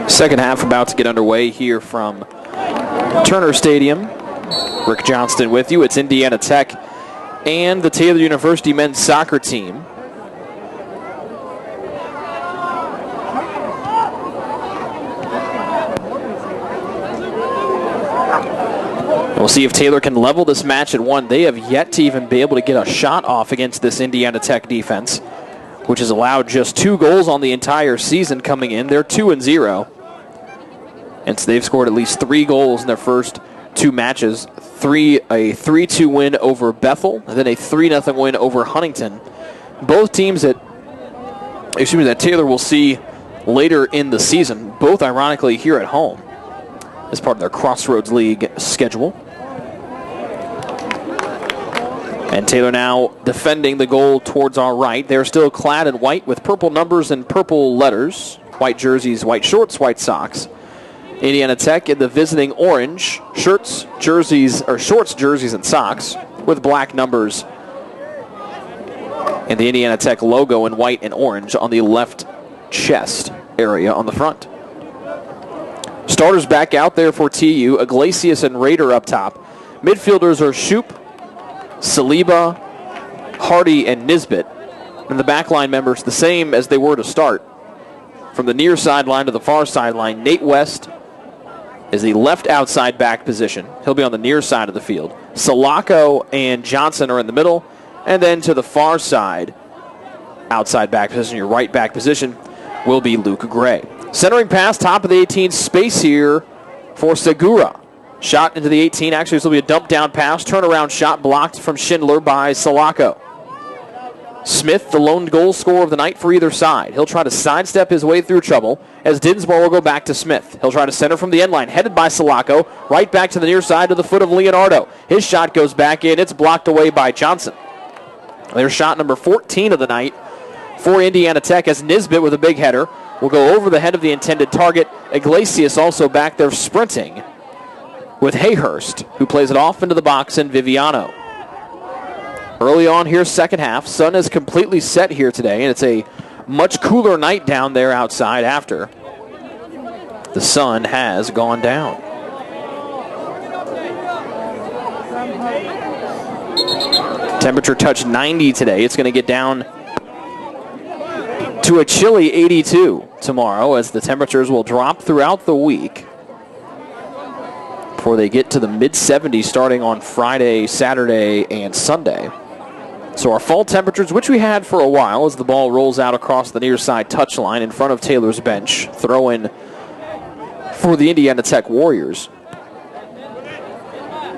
Second half about to get underway here from Turner Stadium. Rick Johnston with you. It's Indiana Tech and the Taylor University men's soccer team. We'll see if Taylor can level this match at 1. They have yet to even be able to get a shot off against this Indiana Tech defense, which has allowed just 2 goals on the entire season coming in. They're 2-0. And so they've scored at least 3 goals in their first 2 matches. A 3-2 win over Bethel, and then a 3-0 win over Huntington. Both teams that Taylor will see later in the season, both ironically here at home as part of their Crossroads League schedule. And Taylor now defending the goal towards our right. They're still clad in white with purple numbers and purple letters. White jerseys, white shorts, white socks. Indiana Tech in the visiting orange shorts, jerseys, and socks with black numbers. And the Indiana Tech logo in white and orange on the left chest area on the front. Starters back out there for TU. Iglesias and Rader up top. Midfielders are Shoup, Saliba, Hardy, and Nisbet. And the backline members the same as they were to start. From the near sideline to the far sideline, Nate West is the left outside back position. He'll be on the near side of the field. Salako and Johnson are in the middle. And then to the far side, outside back position, your right back position, will be Luke Gray. Centering pass, top of the 18, space here for Segura. Shot into the 18. Actually, this will be a dump down pass. Turnaround shot blocked from Schindler by Salako. Smith, the lone goal scorer of the night for either side. He'll try to sidestep his way through trouble as Dinsmore will go back to Smith. He'll try to center from the end line, headed by Salako, right back to the near side to the foot of Leonardo. His shot goes back in. It's blocked away by Johnson. Their shot number 14 of the night for Indiana Tech as Nisbet with a big header will go over the head of the intended target. Iglesias also back there sprinting with Hayhurst, who plays it off into the box, and Viviano. Early on here, second half. Sun is completely set here today, and it's a much cooler night down there outside after the sun has gone down. Temperature touched 90 today. It's going to get down to a chilly 82 tomorrow as the temperatures will drop throughout the week before they get to the mid-70s starting on Friday, Saturday, and Sunday. So our fall temperatures, which we had for a while as the ball rolls out across the near side touchline in front of Taylor's bench, throw in for the Indiana Tech Warriors.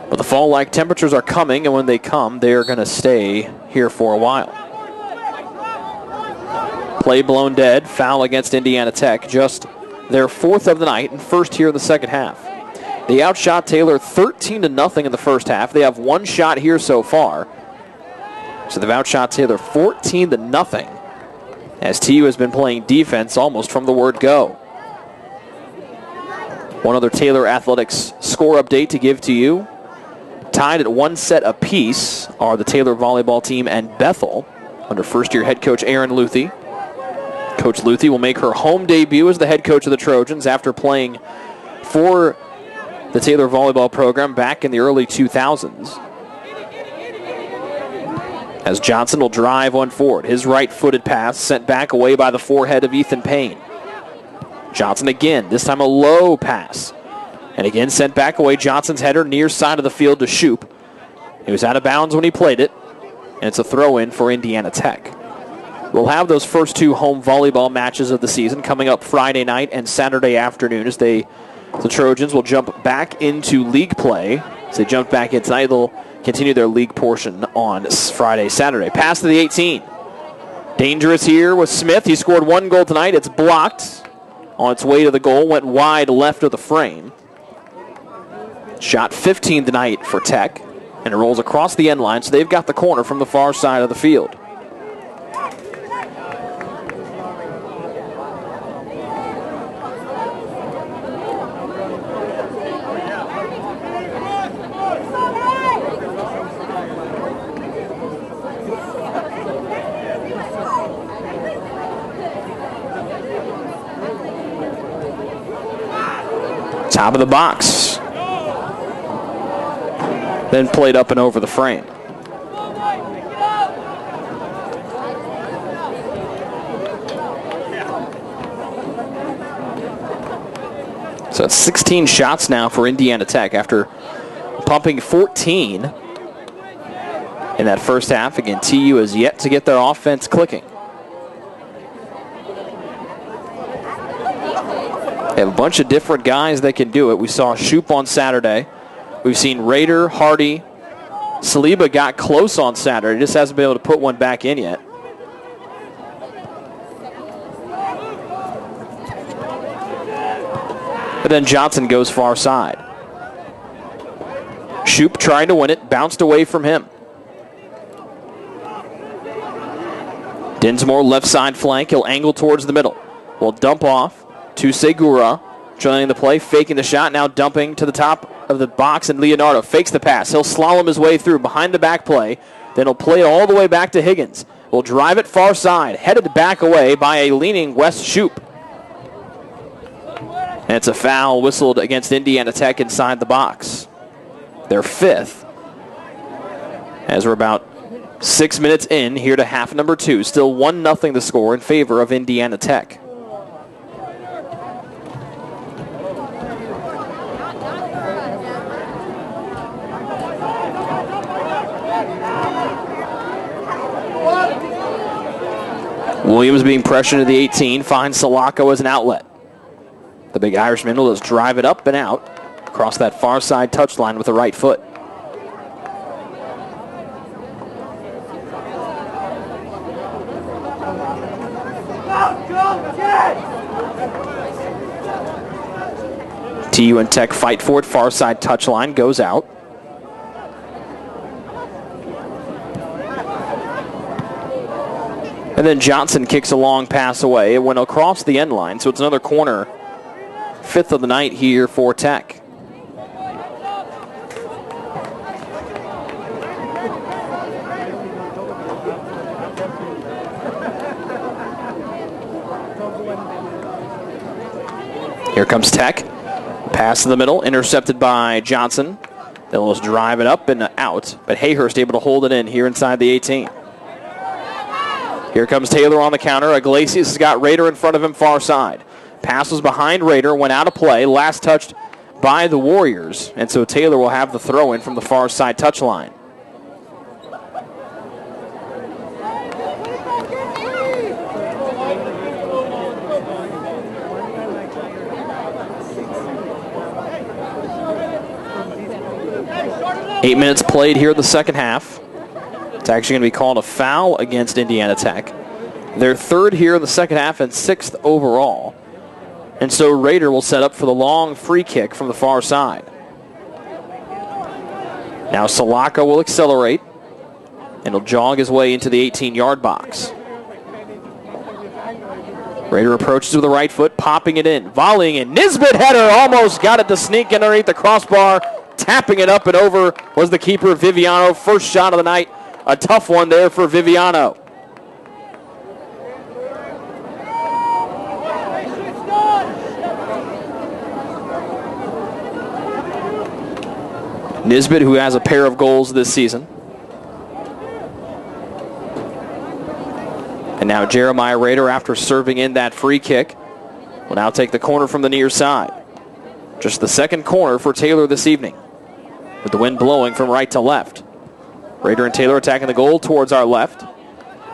But the fall-like temperatures are coming, and when they come, they're going to stay here for a while. Play blown dead, foul against Indiana Tech, just their 4th of the night and first here in the second half. They outshot Taylor 13-0 in the first half. They have 1 shot here so far. So they've outshot Taylor 14-0 as TU has been playing defense almost from the word go. One other Taylor Athletics score update to give to you. Tied at 1 set apiece are the Taylor volleyball team and Bethel under first-year head coach Aaron Luthi. Coach Luthi will make her home debut as the head coach of the Trojans after playing for the Taylor volleyball program back in the early 2000s. As Johnson will drive one forward. His right-footed pass sent back away by the forehead of Ethan Payne. Johnson again, this time a low pass. And again sent back away. Johnson's header near side of the field to Shoup. He was out of bounds when he played it. And it's a throw-in for Indiana Tech. We'll have those first 2 home volleyball matches of the season coming up Friday night and Saturday afternoon as the Trojans will jump back into league play. As they jump back in tonight, they'll continue their league portion on Friday, Saturday. Pass to the 18. Dangerous here with Smith. He scored 1 goal tonight. It's blocked on its way to the goal. Went wide left of the frame. Shot 15 tonight for Tech. And it rolls across the end line, so they've got the corner from the far side of the field. Top of the box. Then played up and over the frame. So it's 16 shots now for Indiana Tech after pumping 14 in that first half. Again, TU has yet to get their offense clicking. They have a bunch of different guys that can do it. We saw Shoop on Saturday. We've seen Rader, Hardy. Saliba got close on Saturday. Just hasn't been able to put one back in yet. But then Johnson goes far side. Shoop trying to win it, bounced away from him. Dinsmore left side flank. He'll angle towards the middle. Will dump off to Segura. Trailing the play, faking the shot, now dumping to the top of the box, and Leonardo fakes the pass. He'll slalom his way through behind the back play. Then he'll play it all the way back to Higgins. Will drive it far side, headed back away by a leaning West Shoop. And it's a foul whistled against Indiana Tech inside the box. Their fifth. As we're about 6 minutes in here to half number 2. Still 1-0 the score in favor of Indiana Tech. Williams being pressured to the 18, finds Salako as an outlet. The big Irishman will just drive it up and out across that far side touchline with the right foot. TU and Tech fight for it, far side touchline goes out. And then Johnson kicks a long pass away. It went across the end line, so it's another corner. 5th of the night here for Tech. Here comes Tech. Pass to the middle, intercepted by Johnson. They'll just drive it up and out, but Hayhurst able to hold it in here inside the 18. Here comes Taylor on the counter. Iglesias has got Rader in front of him far side. Pass was behind Rader, went out of play, last touched by the Warriors, and so Taylor will have the throw in from the far side touchline. Eight minutes played here in the second half. It's actually going to be called a foul against Indiana Tech. They're third here in the second half and 6th overall. And so Rader will set up for the long free kick from the far side. Now Salako will accelerate, and he'll jog his way into the 18-yard box. Rader approaches with the right foot, popping it in, volleying in. Nisbet header almost got it to sneak underneath the crossbar. Tapping it up and over was the keeper, Viviano. First shot of the night. A tough one there for Viviano. Nisbet, who has a pair of goals this season. And now Jeremiah Rader, after serving in that free kick, will now take the corner from the near side. Just the second corner for Taylor this evening, with the wind blowing from right to left. Rader and Taylor attacking the goal towards our left.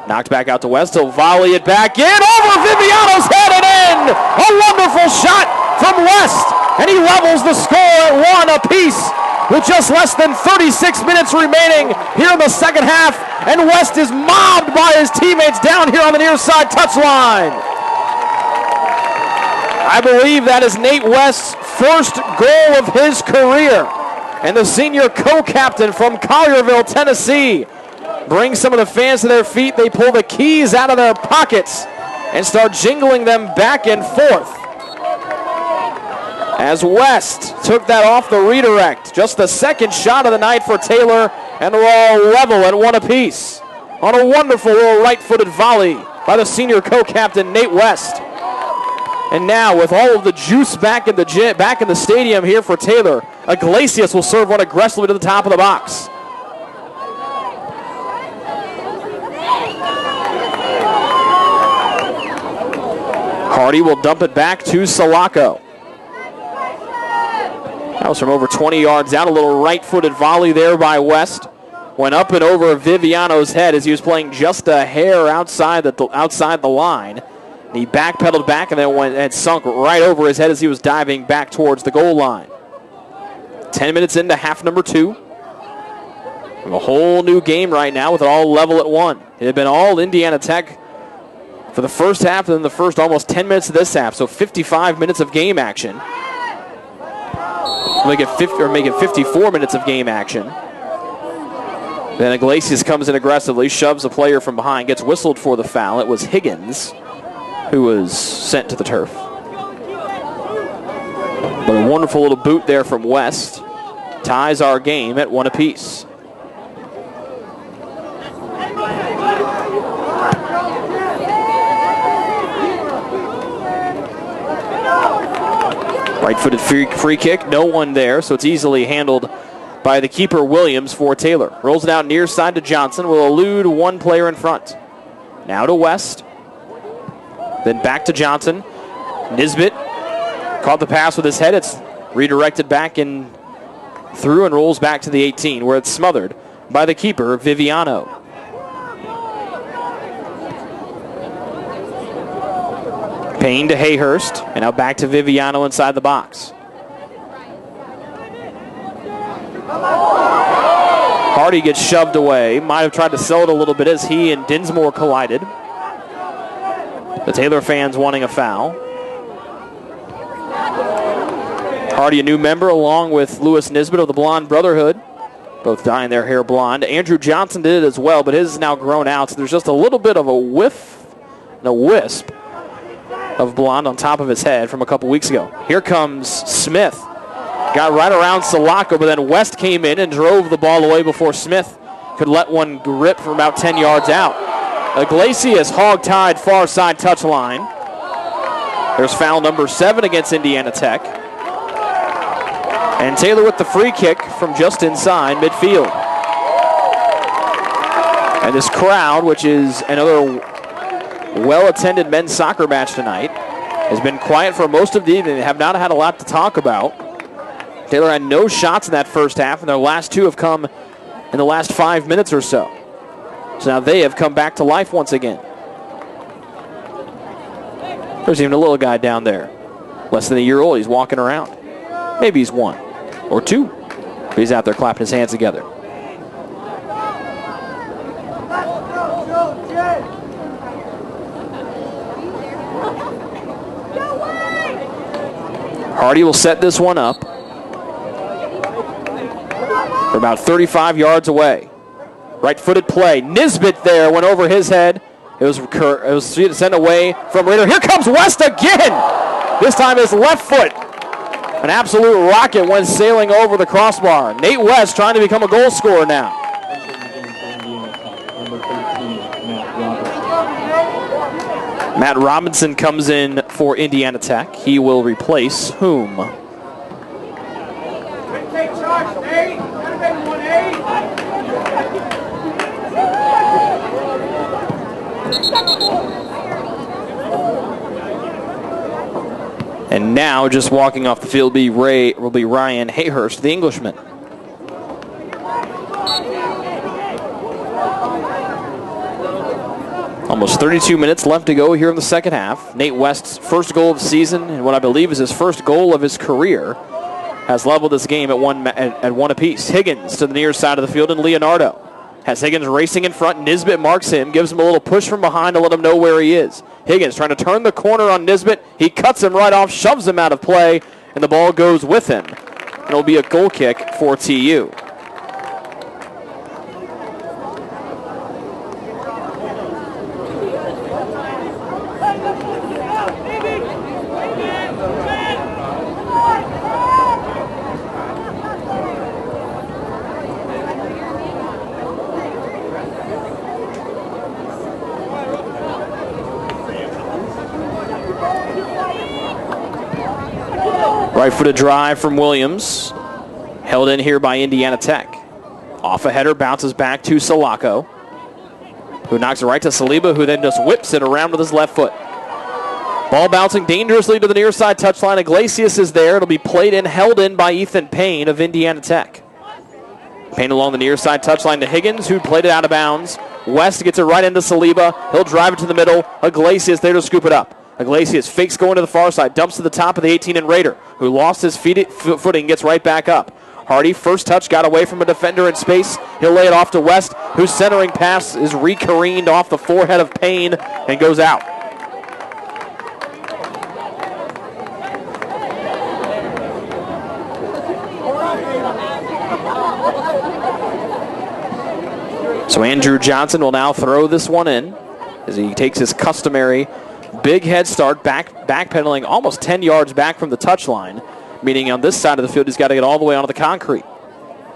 Knocked back out to West. He'll volley it back in. Over Viviano's head and in! A wonderful shot from West. And he levels the score at 1 apiece with just less than 36 minutes remaining here in the second half. And West is mobbed by his teammates down here on the near side touchline. I believe that is Nate West's first goal of his career. And the senior co-captain from Collierville, Tennessee, brings some of the fans to their feet. They pull the keys out of their pockets and start jingling them back and forth. As West took that off the redirect. Just the second shot of the night for Taylor, and they're all level at 1 apiece on a wonderful little right-footed volley by the senior co-captain, Nate West. And now, with all of the juice back in the stadium here for Taylor, Iglesias will serve one aggressively to the top of the box. Hardy will dump it back to Salako. That was from over 20 yards out. A little right-footed volley there by West. Went up and over Viviano's head as he was playing just a hair outside the line. And he backpedaled back and then went and sunk right over his head as he was diving back towards the goal line. 10 minutes into half number 2. We have a whole new game right now with it all level at 1. It had been all Indiana Tech for the first half and then the first almost 10 minutes of this half. So 55 minutes of game action. Make it 54 minutes of game action. Then Iglesias comes in aggressively, shoves a player from behind, gets whistled for the foul. It was Higgins who was sent to the turf. But a wonderful little boot there from West ties our game at 1 apiece. Right-footed free kick, no one there, so it's easily handled by the keeper Williams for Taylor. Rolls it out near side to Johnson, will elude one player in front. Now to West. Then back to Johnson. Nisbet caught the pass with his head. It's redirected back and through and rolls back to the 18 where it's smothered by the keeper Viviano. Payne to Hayhurst, and now back to Viviano inside the box. Hardy gets shoved away. Might have tried to sell it a little bit as he and Dinsmore collided. The Taylor fans wanting a foul. Hardy, a new member, along with Lewis Nisbet of the Blonde Brotherhood. Both dyeing their hair blonde. Andrew Johnson did it as well, but his is now grown out, so there's just a little bit of a whiff and a wisp of blonde on top of his head from a couple weeks ago. Here comes Smith. Got right around Salako, but then West came in and drove the ball away before Smith could let one rip from about 10 yards out. Iglesias hog-tied far side touchline. There's foul number 7 against Indiana Tech. And Taylor with the free kick from just inside midfield. And this crowd, which is another well-attended men's soccer match tonight, has been quiet for most of the evening. They have not had a lot to talk about. Taylor had no shots in that first half, and their last 2 have come in the last 5 minutes or so. So now they have come back to life once again. There's even a little guy down there, less than a year old. He's walking around. Maybe he's 1 or 2. But he's out there clapping his hands together. Hardy will set this one up. We're about 35 yards away. Right-footed play. Nisbet there went over his head. It was sent away from Raider. Here comes West again. This time his left foot. An absolute rocket went sailing over the crossbar. Nate West trying to become a goal scorer now. Matt Robinson comes in for Indiana Tech. He will replace whom? And now, just walking off the field will be Ryan Hayhurst, the Englishman. Almost 32 minutes left to go here in the second half. Nate West's first goal of the season, and what I believe is his first goal of his career, has leveled this game at one apiece. Higgins to the near side of the field, and Leonardo has Higgins racing in front. Nisbet marks him, gives him a little push from behind to let him know where he is. Higgins trying to turn the corner on Nisbet. He cuts him right off, shoves him out of play, and the ball goes with him. And it'll be a goal kick for TU. Right-footed drive from Williams. Held in here by Indiana Tech. Off a header, bounces back to Salako, who knocks it right to Saliba, who then just whips it around with his left foot. Ball bouncing dangerously to the near side touchline. Iglesias is there. It'll be played in, held in by Ethan Payne of Indiana Tech. Payne along the near side touchline to Higgins, who played it out of bounds. West gets it right into Saliba. He'll drive it to the middle. Iglesias there to scoop it up. Iglesias fakes going to the far side, dumps to the top of the 18 and Raider, who lost his footing, gets right back up. Hardy, first touch, got away from a defender in space. He'll lay it off to West, whose centering pass is re-careened off the forehead of Payne and goes out. So Andrew Johnson will now throw this one in as he takes his customary big head start, backpedaling almost 10 yards back from the touchline, meaning on this side of the field he's got to get all the way onto the concrete.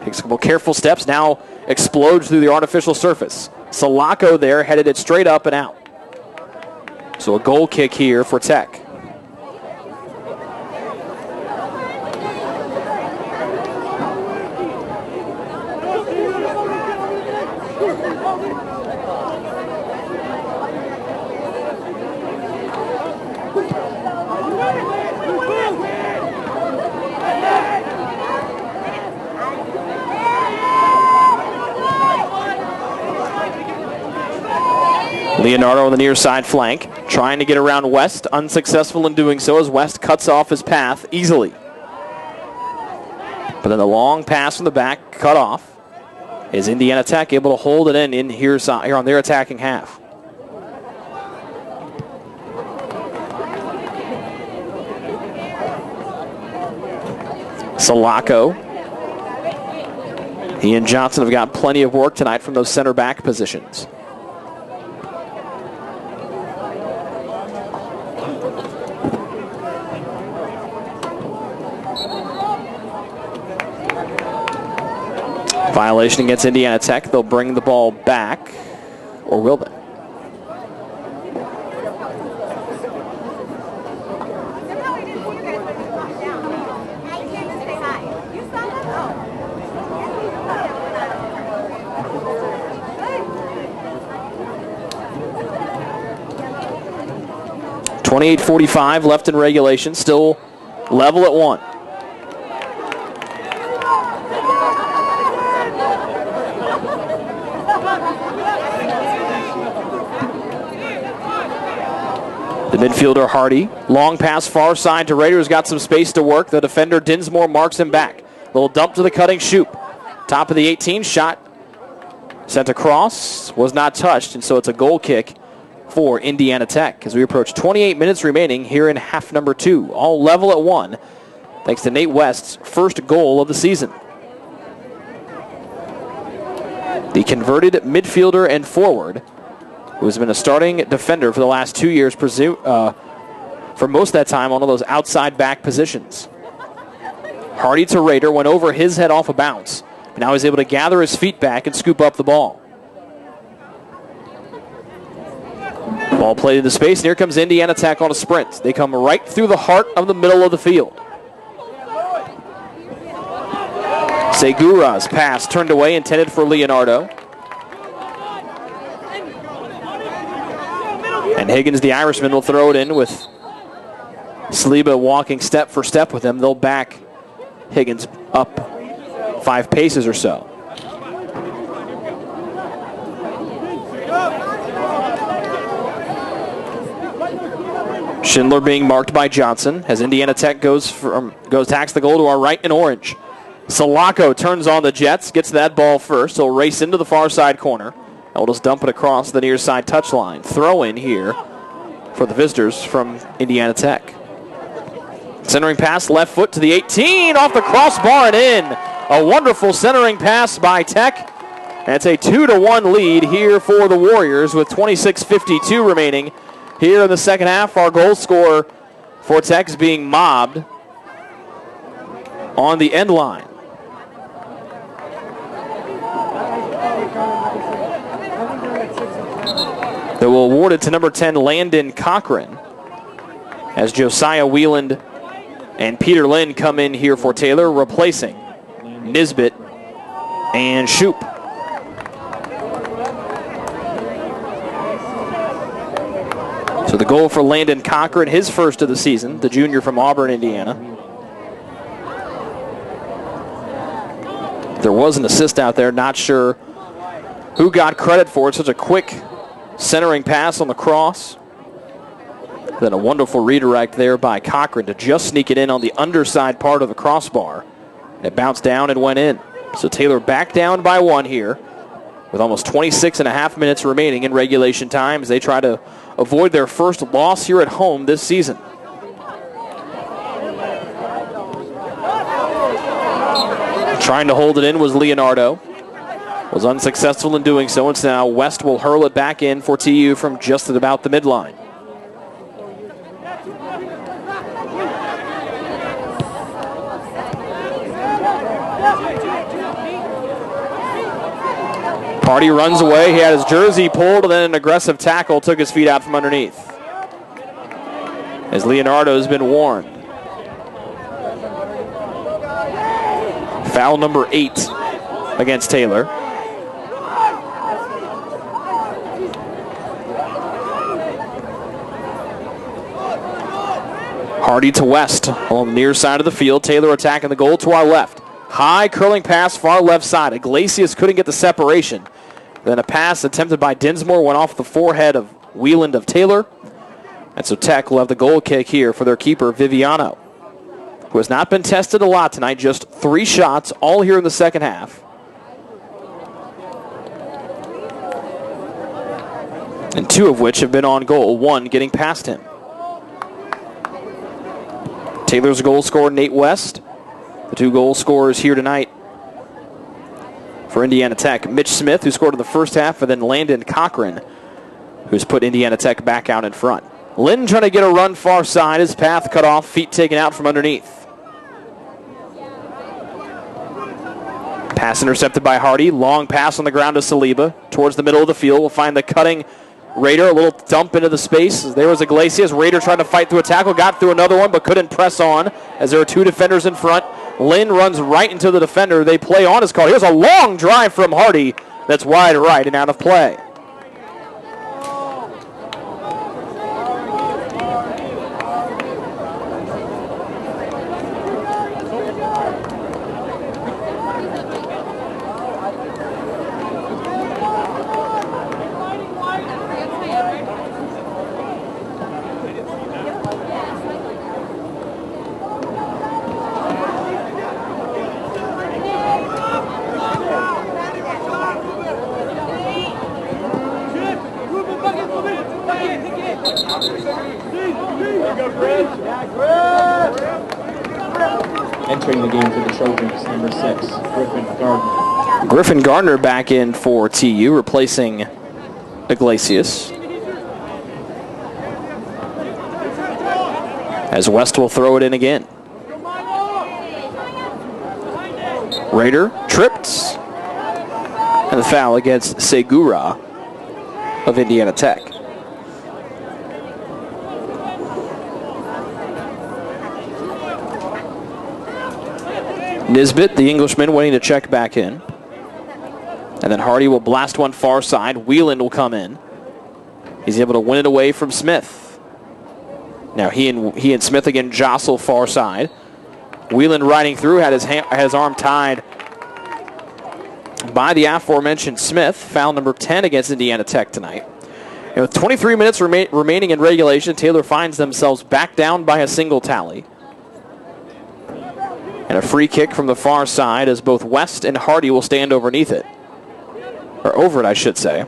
Takes a couple careful steps, now explodes through the artificial surface. Salako there headed it straight up and out. So a goal kick here for Tech. Leonardo on the near side flank, trying to get around West, unsuccessful in doing so as West cuts off his path easily. But then the long pass from the back cut off. Is Indiana Tech able to hold it in here on their attacking half? Salako. He and Johnson have got plenty of work tonight from those center back positions. Violation against Indiana Tech. They'll bring the ball back, or will they? .28:45 left in regulation. Still level at 1. The midfielder Hardy, long pass far side to Raider, who's got some space to work. The defender Dinsmore marks him back. Little dump to the cutting shoot. Top of the 18, shot sent across, was not touched, and so it's a goal kick for Indiana Tech as we approach 28 minutes remaining here in half number 2. All level at 1, thanks to Nate West's first goal of the season. The converted midfielder and forward, who has been a starting defender for the last 2 years, for most of that time on all those outside back positions. Hardy to Raider, went over his head off a bounce. But now he's able to gather his feet back and scoop up the ball. Ball played into space, and here comes Indiana Tech on a sprint. They come right through the heart of the middle of the field. Segura's pass turned away, intended for Leonardo. And Higgins, the Irishman, will throw it in with Saliba walking step for step with him. They'll back Higgins up 5 paces or so. Schindler being marked by Johnson as Indiana Tech tacks the goal to our right in orange. Salako turns on the Jets, gets that ball first. He'll race into the far side corner. We'll just dump it across the near side touchline. Throw in here for the visitors from Indiana Tech. Centering pass, left foot to the 18, off the crossbar and in. A wonderful centering pass by Tech. And it's a 2-1 lead here for the Warriors with 26:52 remaining here in the second half. Our goal scorer for Tech is being mobbed on the end line. They will award it to number 10, Landon Cochran, as Josiah Wieland and Peter Lynn come in here for Taylor, replacing Nisbet and Shoup. So the goal for Landon Cochran, his first of the season, the junior from Auburn, Indiana. There was an assist out there, not sure who got credit for it. Such a quick centering pass on the cross. Then a wonderful redirect there by Cochran to just sneak it in on the underside part of the crossbar. It bounced down and went in. So Taylor back down by 1 here with almost 26 and a half minutes remaining in regulation time as they try to avoid their first loss here at home this season. Trying to hold it in was Leonardo. Was unsuccessful in doing so, and so now West will hurl it back in for TU from just at about the midline. Hardy runs away. He had his jersey pulled, and then an aggressive tackle took his feet out from underneath. As Leonardo's been warned. Foul number 8 against Taylor. Hardy to West on the near side of the field. Taylor attacking the goal to our left. High curling pass far left side. Iglesias couldn't get the separation. Then a pass attempted by Dinsmore went off the forehead of Wieland of Taylor. And so Tech will have the goal kick here for their keeper, Viviano, who has not been tested a lot tonight. Just 3 shots, all here in the second half. And 2 of which have been on goal, 1 getting past him. Taylor's goal scorer, Nate West. The 2 goal scorers here tonight for Indiana Tech. Mitch Smith, who scored in the first half, and then Landon Cochran, who's put Indiana Tech back out in front. Lynn trying to get a run far side. His path cut off, feet taken out from underneath. Pass intercepted by Hardy. Long pass on the ground to Saliba. Towards the middle of the field. We'll find the cutting Raider. A little dump into the space. There was Iglesias. Raider trying to fight through a tackle. Got through another one, but couldn't press on as there are 2 defenders in front. Lynn runs right into the defender. They play on his call. Here's a long drive from Hardy that's wide right and out of play. Entering the game for the Trojans, number 6, Griffin Gardner. Griffin Gardner back in for TU, replacing Iglesias. As West will throw it in again. Raider tripped. And the foul against Segura of Indiana Tech. Nisbet, the Englishman, waiting to check back in. And then Hardy will blast one far side. Wieland will come in. He's able to win it away from Smith. Now he and Smith again jostle far side. Wieland riding through, had his arm tied by the aforementioned Smith. Foul number 10 against Indiana Tech tonight. And with 23 minutes remaining in regulation, Taylor finds themselves back down by a single tally. And a free kick from the far side as both West and Hardy will stand underneath it. Or over it, I should say.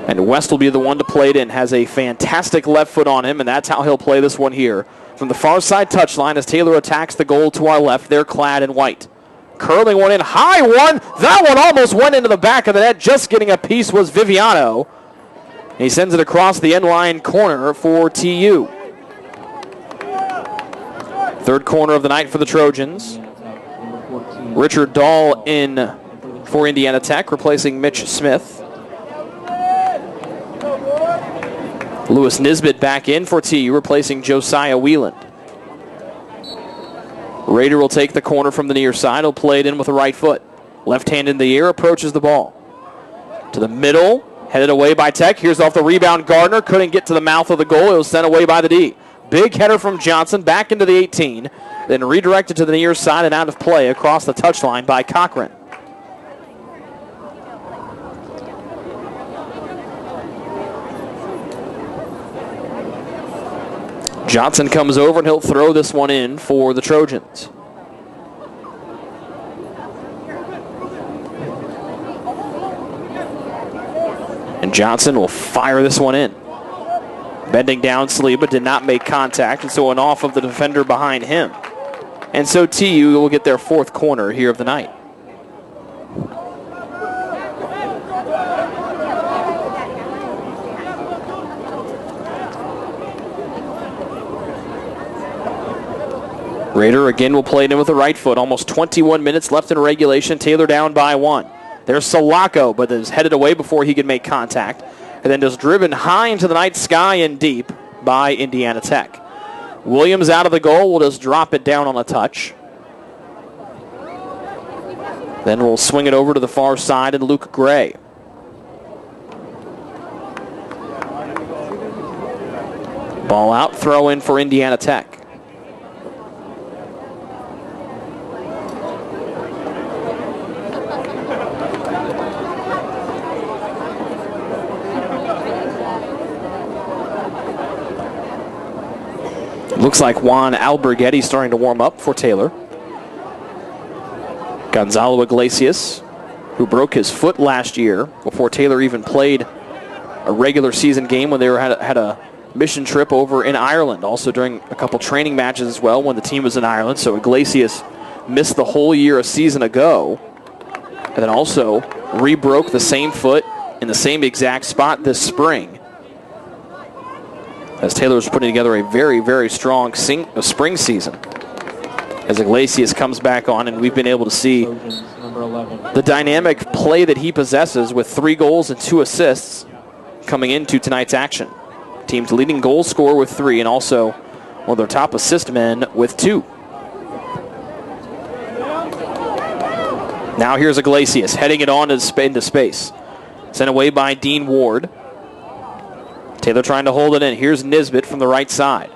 And West will be the one to play it in. Has a fantastic left foot on him, and that's how he'll play this one here. From the far side touchline as Taylor attacks the goal to our left. They're clad in white. Curling one in, high one. That one almost went into the back of the net. Just getting a piece was Viviano. He sends it across the end line corner for TU. Third corner of the night for the Trojans. Richard Dahl in for Indiana Tech, replacing Mitch Smith. Lewis Nisbet back in for TU, replacing Josiah Wieland. Rader will take the corner from the near side. He'll play it in with the right foot. Left hand in the air, approaches the ball. To the middle, headed away by Tech. Here's off the rebound, Gardner. Couldn't get to the mouth of the goal. It was sent away by the D. Big header from Johnson, back into the 18. Then redirected to the near side and out of play across the touchline by Cochran. Johnson comes over and he'll throw this one in for the Trojans. And Johnson will fire this one in. Bending down, Saliba did not make contact, and so an off of the defender behind him. And so TU will get their 4th corner here of the night. Rader again will play it in with the right foot. Almost 21 minutes left in regulation. Taylor down by 1. There's Salako, but is headed away before he can make contact. And then just driven high into the night sky and deep by Indiana Tech. Williams out of the goal will just drop it down on a touch. Then we'll swing it over to the far side and Luke Gray. Ball out, throw in for Indiana Tech. Looks like Juan Alberghetti starting to warm up for Taylor. Gonzalo Iglesias, who broke his foot last year before Taylor even played a regular season game when they had a mission trip over in Ireland. Also during a couple training matches as well when the team was in Ireland. So Iglesias missed the whole year a season ago. And then also re-broke the same foot in the same exact spot this spring. As Taylor was putting together a very, very strong spring season. As Iglesias comes back on, and we've been able to see the dynamic play that he possesses with 3 goals and 2 assists coming into tonight's action. Team's leading goal scorer with 3, and also one of their top assist men with 2. Now here's Iglesias, heading it on into space. Sent away by Dean Ward. Taylor trying to hold it in. Here's Nisbet from the right side.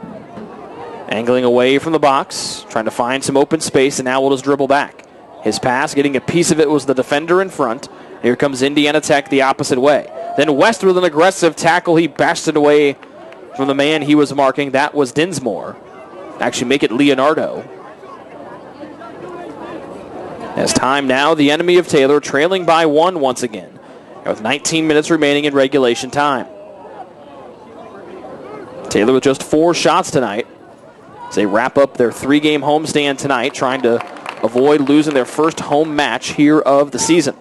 Angling away from the box, trying to find some open space, and now will just dribble back. His pass, getting a piece of it, was the defender in front. Here comes Indiana Tech the opposite way. Then West with an aggressive tackle. He bashed it away from the man he was marking. That was Dinsmore. Actually make it Leonardo. As time now, the enemy of Taylor trailing by 1 once again, with 19 minutes remaining in regulation time. Taylor with just 4 shots tonight as they wrap up their 3-game homestand tonight, trying to avoid losing their first home match here of the season.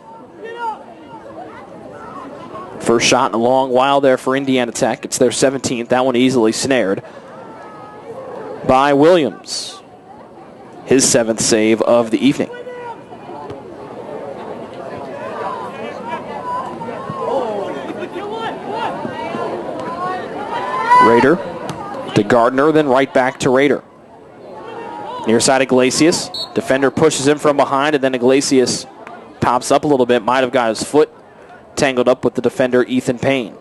First shot in a long while there for Indiana Tech. It's their 17th. That one easily snared by Williams. His 7th save of the evening. Rader to Gardner, then right back to Rader. Near side Iglesias. Defender pushes him from behind, and then Iglesias pops up a little bit. Might have got his foot tangled up with the defender, Ethan Payne.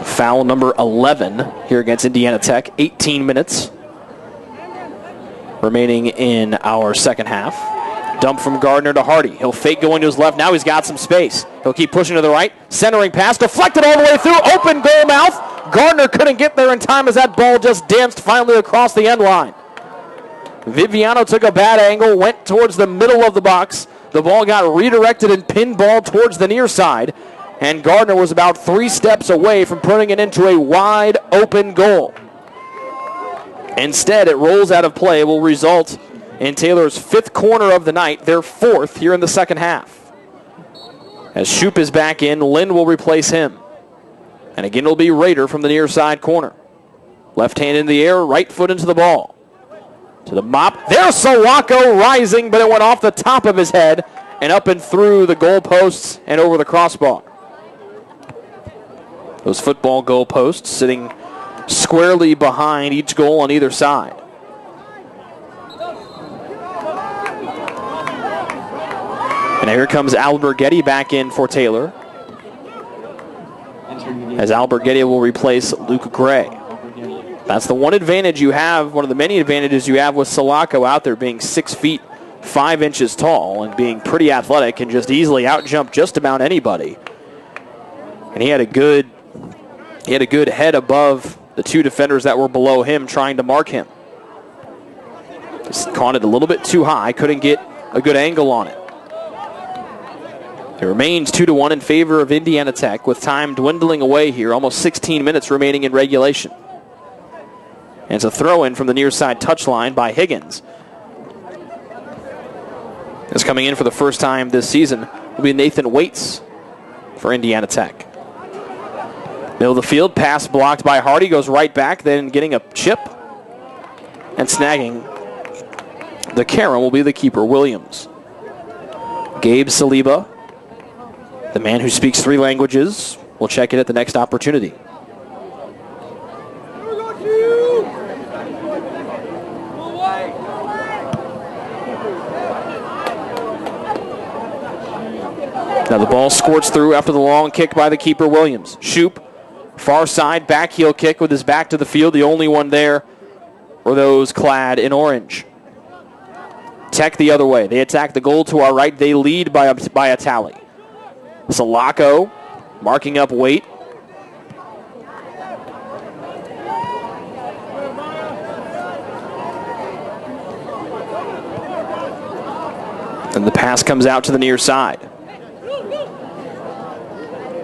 Foul number 11 here against Indiana Tech. 18 minutes remaining in our second half. Dump from Gardner to Hardy. He'll fake going to his left. Now he's got some space. He'll keep pushing to the right. Centering pass. Deflected all the way through. Open goal mouth. Gardner couldn't get there in time as that ball just danced finally across the end line. Viviano took a bad angle. Went towards the middle of the box. The ball got redirected and pinballed towards the near side. And Gardner was about 3 steps away from putting it into a wide open goal. Instead, it rolls out of play. It will result in Taylor's 5th corner of the night, their 4th here in the second half. As Shoup is back in, Lynn will replace him. And again, it'll be Rader from the near side corner. Left hand in the air, right foot into the ball. To the mop. There's Salako rising, but it went off the top of his head and up and through the goalposts and over the crossbar. Those football goalposts sitting squarely behind each goal on either side. And here comes Alberghetti back in for Taylor, as Alberghetti will replace Luke Gray. That's the one advantage you have, one of the many advantages you have with Salako out there being 6 feet 5 inches tall and being pretty athletic and just easily outjump just about anybody. And he had a good head above the two defenders that were below him trying to mark him. Just caught it a little bit too high, couldn't get a good angle on it. It remains 2-1 in favor of Indiana Tech with time dwindling away here, almost 16 minutes remaining in regulation. And it's a throw-in from the near side touchline by Higgins. Is coming in for the first time this season will be Nathan Waits for Indiana Tech. Middle of the field, pass blocked by Hardy, goes right back, then getting a chip and snagging the Karen will be the keeper, Williams. Gabe Saliba, the man who speaks 3 languages, will check it at the next opportunity. Now the ball squirts through after the long kick by the keeper, Williams. Shoop, far side, back heel kick with his back to the field. The only one there were those clad in orange. Tech the other way. They attack the goal to our right. They lead by a tally. Salako marking up Waite. And the pass comes out to the near side.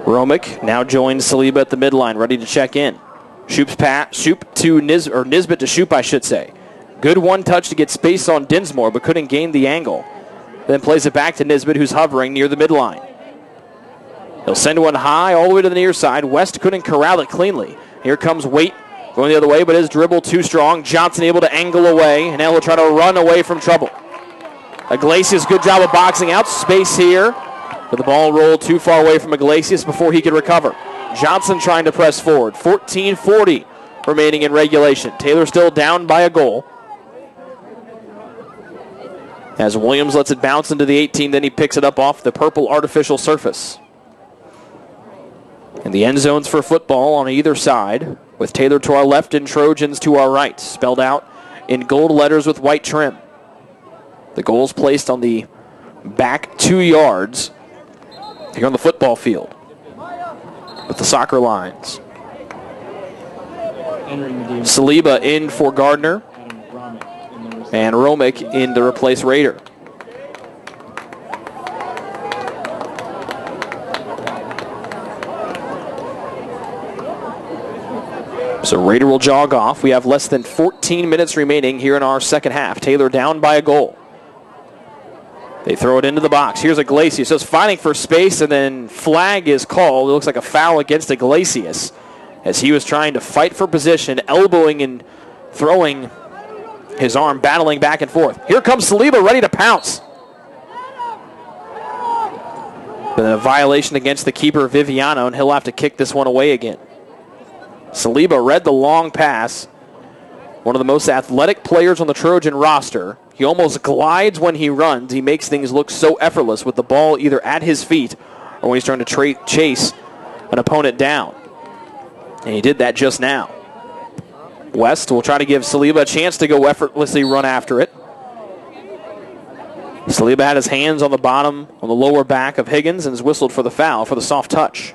Romick now joins Saliba at the midline, ready to check in. Shoop's pass, Shoop to Nisbet to Shoop, I should say. Good one touch to get space on Dinsmore, but couldn't gain the angle. Then plays it back to Nisbet, who's hovering near the midline. He'll send one high all the way to the near side. West couldn't corral it cleanly. Here comes Waite going the other way, but his dribble too strong. Johnson able to angle away, and now will try to run away from trouble. Iglesias, good job of boxing out. Space here, but the ball rolled too far away from Iglesias before he could recover. Johnson trying to press forward. 14:40 remaining in regulation. Taylor still down by a goal. As Williams lets it bounce into the 18, then he picks it up off the purple artificial surface. And the end zones for football on either side, with Taylor to our left and Trojans to our right, spelled out in gold letters with white trim. The goals placed on the back 2 yards here on the football field with the soccer lines. Saliba in for Gardner, and Romick in to replace Rader. So Rader will jog off. We have less than 14 minutes remaining here in our second half. Taylor down by a goal. They throw it into the box. Here's Iglesias just fighting for space, and then flag is called. It looks like a foul against Iglesias as he was trying to fight for position, elbowing and throwing his arm, battling back and forth. Here comes Saliba ready to pounce. But a violation against the keeper, Viviano, and he'll have to kick this one away again. Saliba read the long pass. One of the most athletic players on the Trojan roster. He almost glides when he runs. He makes things look so effortless with the ball either at his feet or when he's trying to chase an opponent down. And he did that just now. West will try to give Saliba a chance to go effortlessly run after it. Saliba had his hands on the bottom, on the lower back of Higgins, and has whistled for the foul for the soft touch.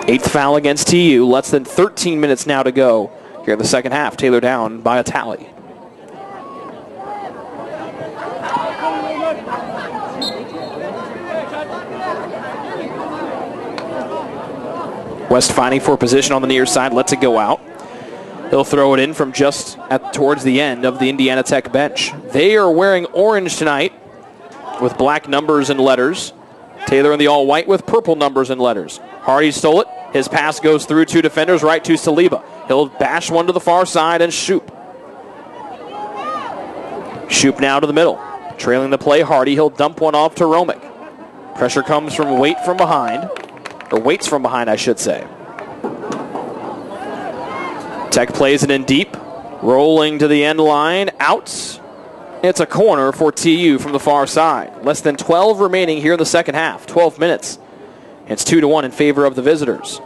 Eighth foul against TU. Less than 13 minutes now to go here in the second half. Taylor down by a tally. West fighting for position on the near side. Lets it go out. He'll throw it in from just towards the end of the Indiana Tech bench. They are wearing orange tonight with black numbers and letters. Taylor in the all-white with purple numbers and letters. Hardy stole it. His pass goes through 2 defenders, right to Saliba. He'll bash one to the far side and Shoop. Shoop now to the middle. Trailing the play, Hardy. He'll dump one off to Romick. Pressure comes from Waite from behind. Or Waits from behind, I should say. Tech plays it in deep. Rolling to the end line. Out. It's a corner for TU from the far side. Less than 12 remaining here in the second half. 12 minutes. It's 2-1 in favor of the visitors.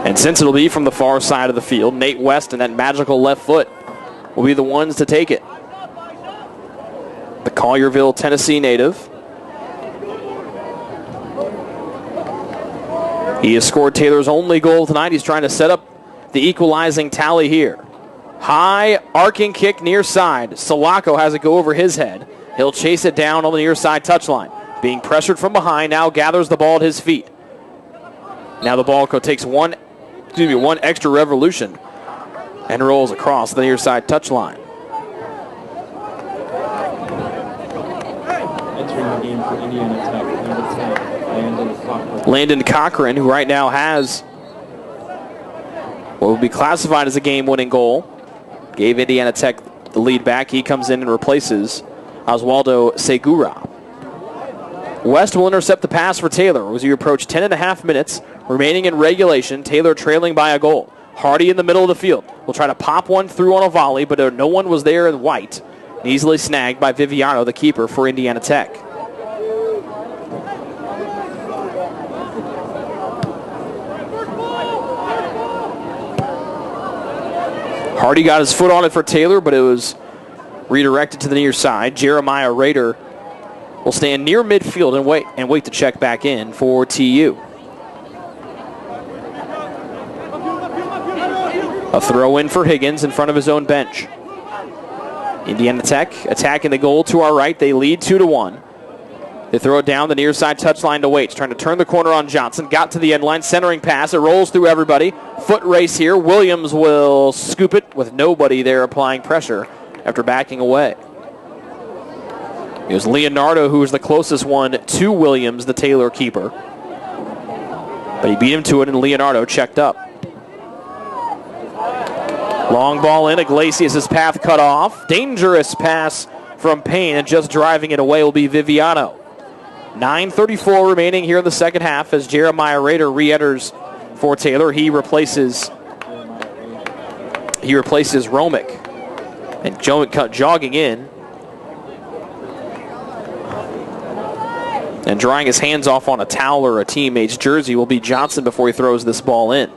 And since it'll be from the far side of the field, Nate West and that magical left foot will be the ones to take it. The Collierville, Tennessee native. He has scored Taylor's only goal tonight. He's trying to set up the equalizing tally here. High arcing kick near side. Salako has it go over his head. He'll chase it down on the near side touchline. Being pressured from behind, now gathers the ball at his feet. Now the ball takes one extra revolution and rolls across the near side touchline. Entering the game for Indiana Tech, number 10, Landon Cochran. Landon Cochran, who right now has what would be classified as a game-winning goal, gave Indiana Tech the lead back. He comes in and replaces Oswaldo Segura. West will intercept the pass for Taylor as you approach 10.5 minutes remaining in regulation. Taylor trailing by a goal. Hardy in the middle of the field will try to pop one through on a volley, but no one was there in white. Easily snagged by Viviano, the keeper for Indiana Tech. Hardy got his foot on it for Taylor, but it was redirected to the near side. Jeremiah Rader will stand near midfield and wait to check back in for TU. A throw in for Higgins in front of his own bench. Indiana Tech attacking the goal to our right. They lead 2-1. They throw it down the near side touchline to Waits. Trying to turn the corner on Johnson. Got to the end line. Centering pass. It rolls through everybody. Foot race here. Williams will scoop it with nobody there applying pressure after backing away. It was Leonardo who was the closest one to Williams, the Taylor keeper. But he beat him to it, and Leonardo checked up. Long ball in. Iglesias' path cut off. Dangerous pass from Payne, and just driving it away will be Viviano. 9:34 remaining here in the second half as Jeremiah Rader re-enters for Taylor. He replaces Romick. And jogging in and drying his hands off on a towel or a teammate's jersey will be Johnson before he throws this ball in.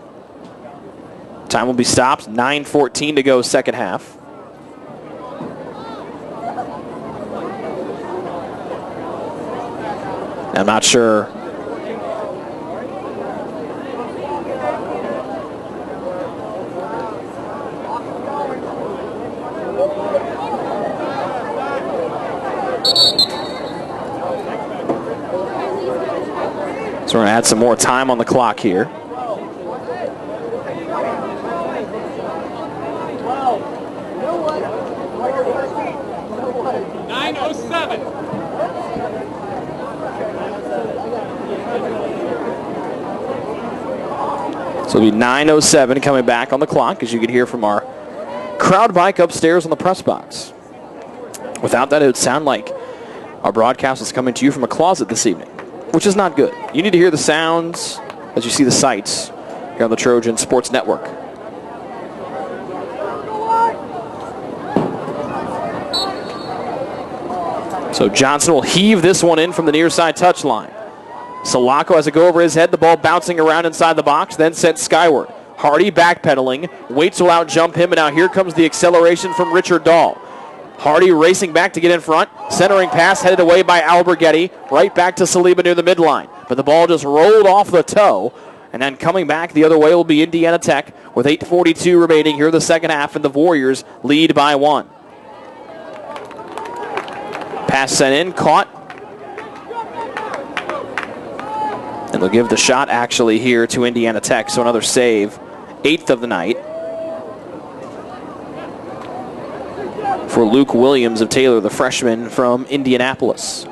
Time will be stopped. 9:14 to go, second half. I'm not sure. So we're going to add some more time on the clock here. So it'll be 9:07 coming back on the clock, as you can hear from our crowd mic upstairs on the press box. Without that, it would sound like our broadcast is coming to you from a closet this evening, which is not good. You need to hear the sounds as you see the sights here on the Trojan Sports Network. So Johnson will heave this one in from the near side touchline. Salako has to go over his head, the ball bouncing around inside the box, then sent skyward. Hardy backpedaling, Waits will out-jump him, and now here comes the acceleration from Richard Dahl. Hardy racing back to get in front, centering pass headed away by Alberghetti, right back to Saliba near the midline. But the ball just rolled off the toe, and then coming back the other way will be Indiana Tech with 8:42 remaining here in the second half, and the Warriors lead by 1. Pass sent in, caught. And they'll give the shot actually here to Indiana Tech, so another save, 8th of the night. for Luke Williams of Taylor, the freshman from Indianapolis.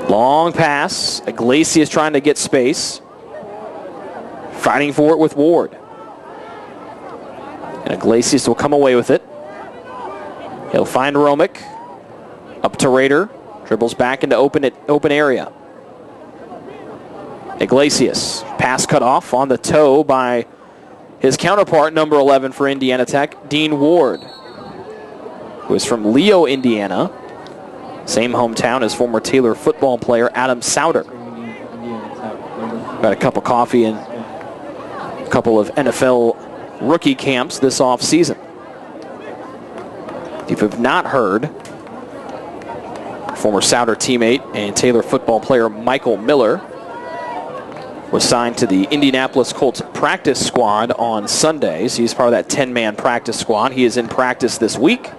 Long pass. Iglesias trying to get space. Fighting for it with Ward. And Iglesias will come away with it. He'll find Romick. Up to Rader. Dribbles back into open area. Iglesias. Pass cut off on the toe by his counterpart, number 11 for Indiana Tech, Dean Ward, who is from Leo, Indiana. Same hometown as former Taylor football player Adam Souter. Got a cup of coffee and a couple of NFL rookie camps this offseason. If you have not heard, former Souter teammate and Taylor football player Michael Miller was signed to the Indianapolis Colts practice squad on Sundays. He's part of that 10-man practice squad. He is in practice this week.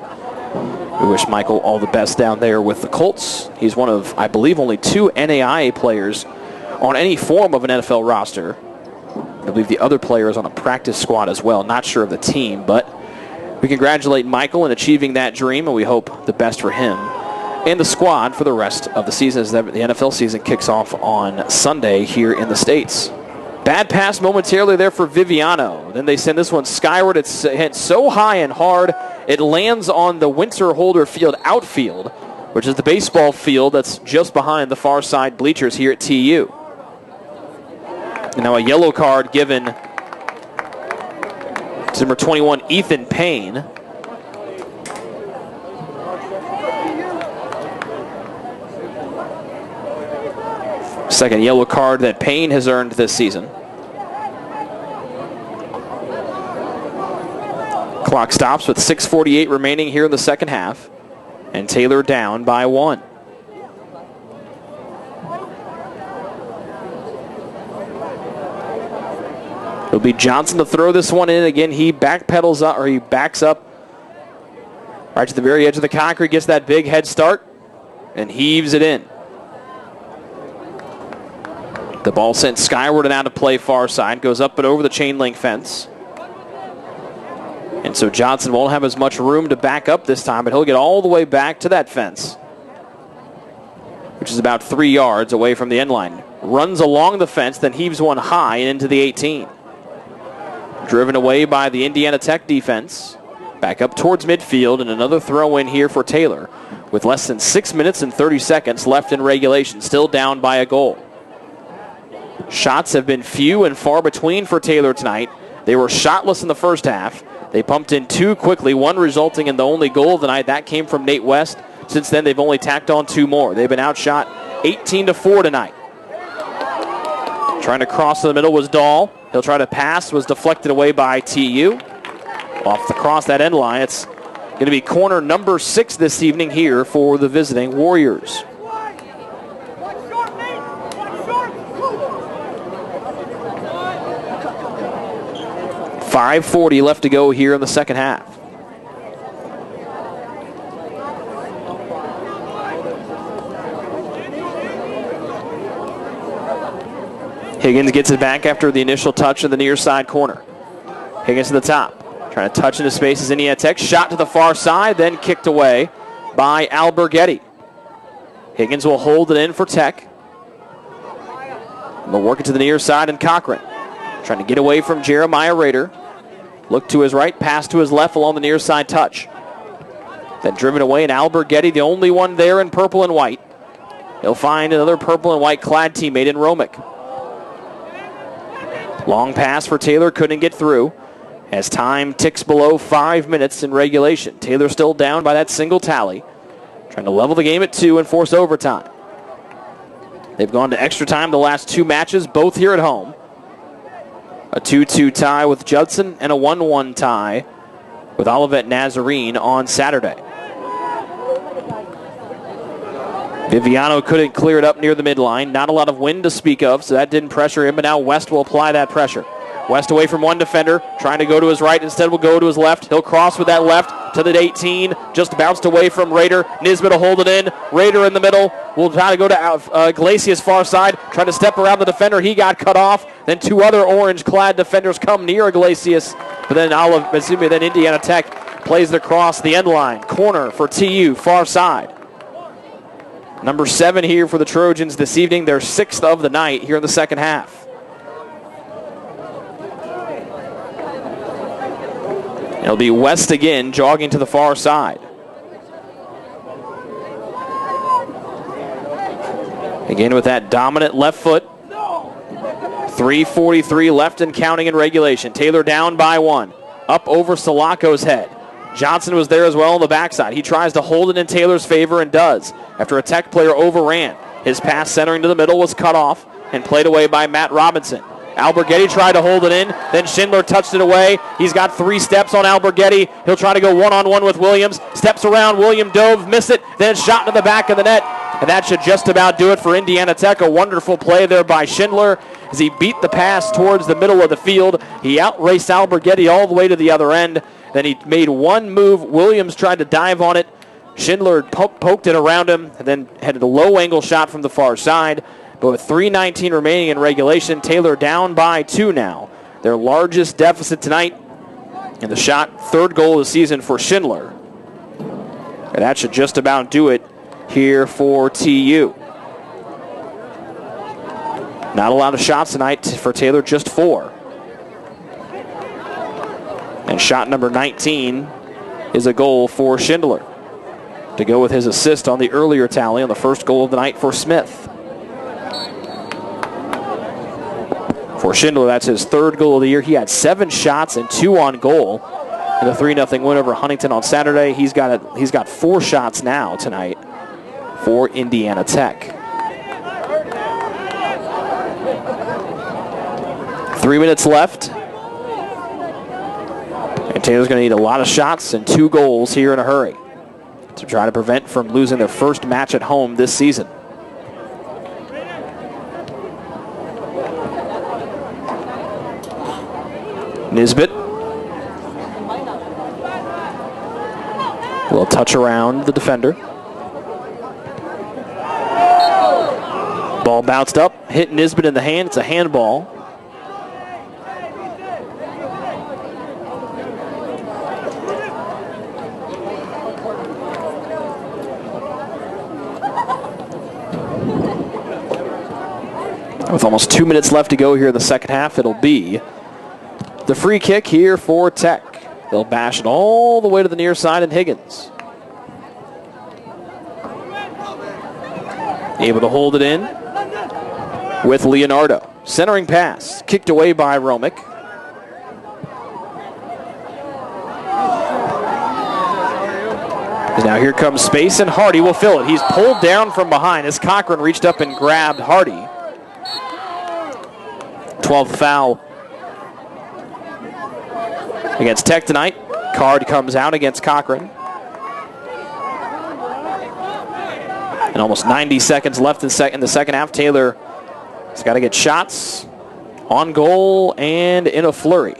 We wish Michael all the best down there with the Colts. He's one of, I believe, only 2 NAIA players on any form of an NFL roster. I believe the other player is on a practice squad as well. Not sure of the team, but we congratulate Michael in achieving that dream, and we hope the best for him and the squad for the rest of the season as the NFL season kicks off on Sunday here in the States. Bad pass momentarily there for Viviano. Then they send this one skyward. It's hit so high and hard, it lands on the Winter Holder Field outfield, which is the baseball field that's just behind the far side bleachers here at TU. And now a yellow card given to number 21, Ethan Payne. Second yellow card that Payne has earned this season. Clock stops with 6:48 remaining here in the second half. And Taylor down by 1. It'll be Johnson to throw this one in. Again, he backpedals up, or he backs up right to the very edge of the concrete, gets that big head start, and heaves it in. The ball sent skyward and out of play far side. Goes up and over the chain link fence. And so Johnson won't have as much room to back up this time, but he'll get all the way back to that fence, which is about 3 yards away from the end line. Runs along the fence, then heaves one high and into the 18. Driven away by the Indiana Tech defense. Back up towards midfield, and another throw in here for Taylor with less than 6 minutes and 30 seconds left in regulation. Still down by a goal. Shots have been few and far between for Taylor tonight. They were shotless in the first half. They pumped in 2 quickly, one resulting in the only goal of the night. That came from Nate West. Since then, they've only tacked on 2 more. They've been outshot 18-4 tonight. Trying to cross to the middle was Dahl. He'll try to pass, was deflected away by TU. Off the cross that end line. It's going to be corner number 6 this evening here for the visiting Warriors. 5:40 left to go here in the second half. Higgins gets it back after the initial touch in the near side corner. Higgins to the top. Trying to touch into space as Indiana Tech. Shot to the far side, then kicked away by Alberghetti. Higgins will hold it in for Tech. And they'll work it to the near side, and Cochran trying to get away from Jeremiah Rader. Look to his right, pass to his left along the near side touch. Then driven away, and Alberghetti, the only one there in purple and white. He'll find another purple and white clad teammate in Romick. Long pass for Taylor, couldn't get through as time ticks below 5 minutes in regulation. Taylor still down by that single tally, trying to level the game at 2 and force overtime. They've gone to extra time the last 2 matches, both here at home. A 2-2 tie with Judson and a 1-1 tie with Olivet Nazarene on Saturday. Viviano couldn't clear it up near the midline. Not a lot of wind to speak of, so that didn't pressure him, but now West will apply that pressure. West away from one defender, trying to go to his right, instead will go to his left. He'll cross with that left to the 18, just bounced away from Rader. Nisbet will hold it in. Rader in the middle will try to go to Iglesias far side, trying to step around the defender. He got cut off. Then 2 other orange-clad defenders come near Iglesias, but then Indiana Tech plays the cross to the end line. Corner for TU, far side. Number 7 here for the Trojans this evening, their 6th of the night here in the second half. It'll be West again, jogging to the far side. Again with that dominant left foot. 3:43 left and counting in regulation. Taylor down by 1. Up over Sulaco's head. Johnson was there as well on the backside. He tries to hold it in Taylor's favor and does. After a Tech player overran, his pass centering to the middle was cut off and played away by Matt Robinson. Alberghetti tried to hold it in, then Schindler touched it away. He's got 3 steps on Alberghetti. He'll try to go one-on-one with Williams. Steps around, William dove, missed it, then shot to the back of the net. And that should just about do it for Indiana Tech. A wonderful play there by Schindler as he beat the pass towards the middle of the field. He outraced Alberghetti all the way to the other end. Then he made one move. Williams tried to dive on it. Schindler poked it around him and then had a low-angle shot from the far side. But with 3:19 remaining in regulation, Taylor down by 2 now. Their largest deficit tonight. And the shot, 3rd goal of the season for Schindler. And that should just about do it here for TU. Not a lot of shots tonight for Taylor, just 4. And shot number 19 is a goal for Schindler, to go with his assist on the earlier tally on the first goal of the night for Smith. For Schindler, that's his 3rd goal of the year. He had 7 shots and 2 on goal in the 3-0 win over Huntington on Saturday. He's got 4 shots now tonight for Indiana Tech. 3 minutes left. And Taylor's going to need a lot of shots and 2 goals here in a hurry to try to prevent from losing their first match at home this season. Nisbet. A little touch around the defender. Ball bounced up, hit Nisbet in the hand. It's a handball. With almost 2 minutes left to go here in the second half, it'll be the free kick here for Tech. They'll bash it all the way to the near side, and Higgins able to hold it in with Leonardo. Centering pass, kicked away by Romick. And now here comes space, and Hardy will fill it. He's pulled down from behind as Cochran reached up and grabbed Hardy. 12th foul against Tech tonight. Card comes out against Cochran. And almost 90 seconds left in the second half. Taylor has got to get shots on goal and in a flurry.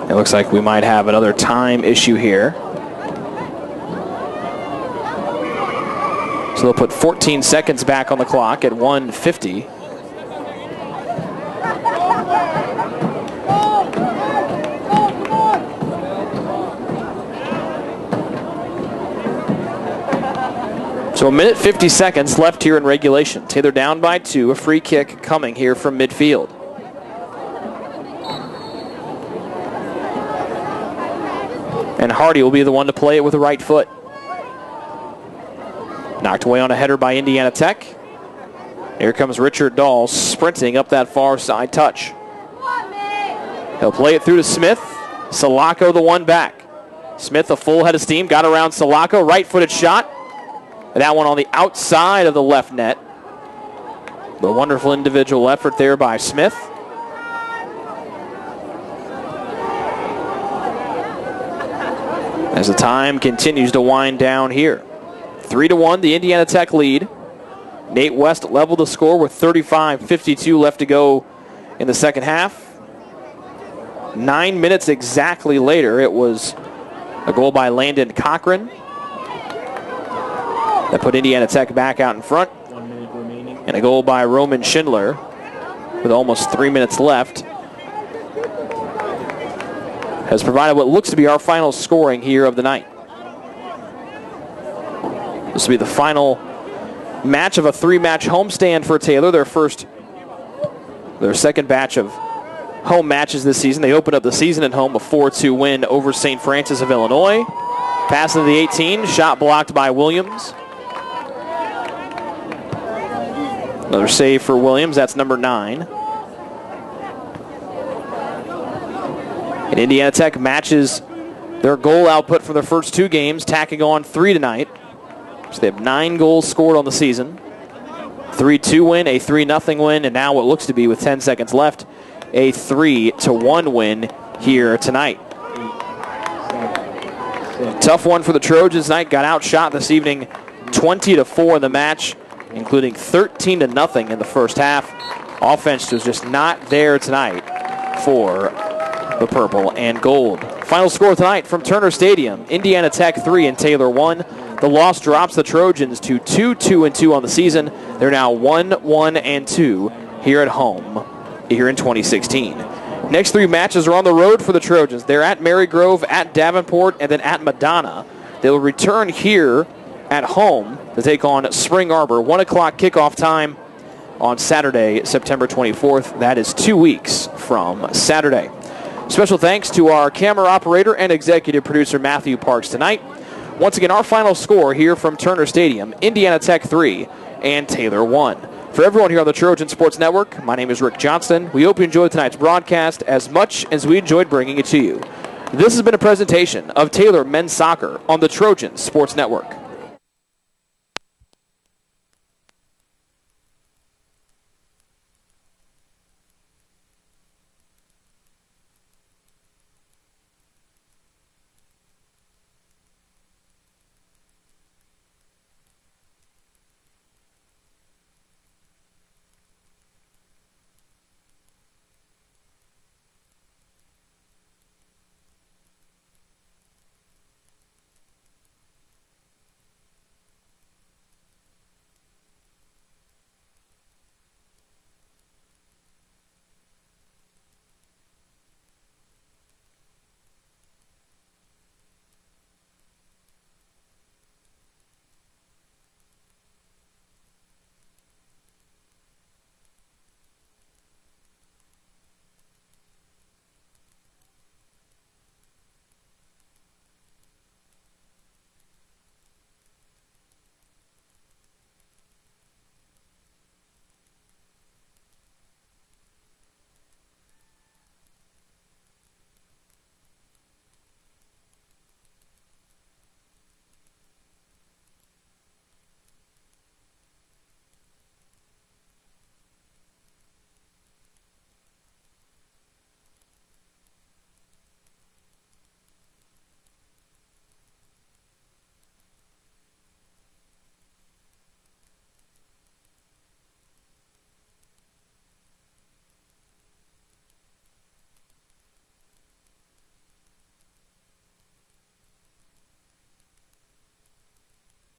It looks like we might have another time issue here. So they'll put 14 seconds back on the clock at 1:50. So a minute 50 seconds left here in regulation. Taylor down by 2. A free kick coming here from midfield. And Hardy will be the one to play it with the right foot. Knocked away on a header by Indiana Tech. Here comes Richard Dahl sprinting up that far side touch. He'll play it through to Smith. Sulaco the one back. Smith a full head of steam, got around Sulaco, right-footed shot. And that one on the outside of the left net. The wonderful individual effort there by Smith. As the time continues to wind down here. 3-1, the Indiana Tech lead. Nate West leveled the score with 35:52 left to go in the second half. 9 minutes exactly later, it was a goal by Landon Cochran that put Indiana Tech back out in front. 1 minute remaining. And a goal by Roman Schindler with almost 3 minutes left has provided what looks to be our final scoring here of the night. This will be the final match of a 3-match homestand for Taylor, their second batch of home matches this season. They opened up the season at home, a 4-2 win over St. Francis of Illinois. Pass into the 18, shot blocked by Williams. Another save for Williams, that's number 9. And Indiana Tech matches their goal output for their first 2 games, tacking on 3 tonight. So they have 9 goals scored on the season. 3-2 win, a 3-0 win, and now what looks to be, with 10 seconds left, a 3-1 win here tonight. Tough one for the Trojans tonight. Got outshot this evening 20-4 in the match, including 13-0 in the first half. Offense was just not there tonight for the purple and gold. Final score tonight from Turner Stadium: Indiana Tech 3 and Taylor 1. The loss drops the Trojans to 2-2-2 on the season. They're now 1-1-2 here at home here in 2016. Next 3 matches are on the road for the Trojans. They're at Marygrove, at Davenport, and then at Madonna. They'll return here at home to take on Spring Arbor. 1 o'clock kickoff time on Saturday, September 24th. That is 2 weeks from Saturday. Special thanks to our camera operator and executive producer, Matthew Parks, tonight. Once again, our final score here from Turner Stadium: Indiana Tech 3 and Taylor 1. For everyone here on the Trojan Sports Network, my name is Rick Johnston. We hope you enjoyed tonight's broadcast as much as we enjoyed bringing it to you. This has been a presentation of Taylor Men's Soccer on the Trojan Sports Network.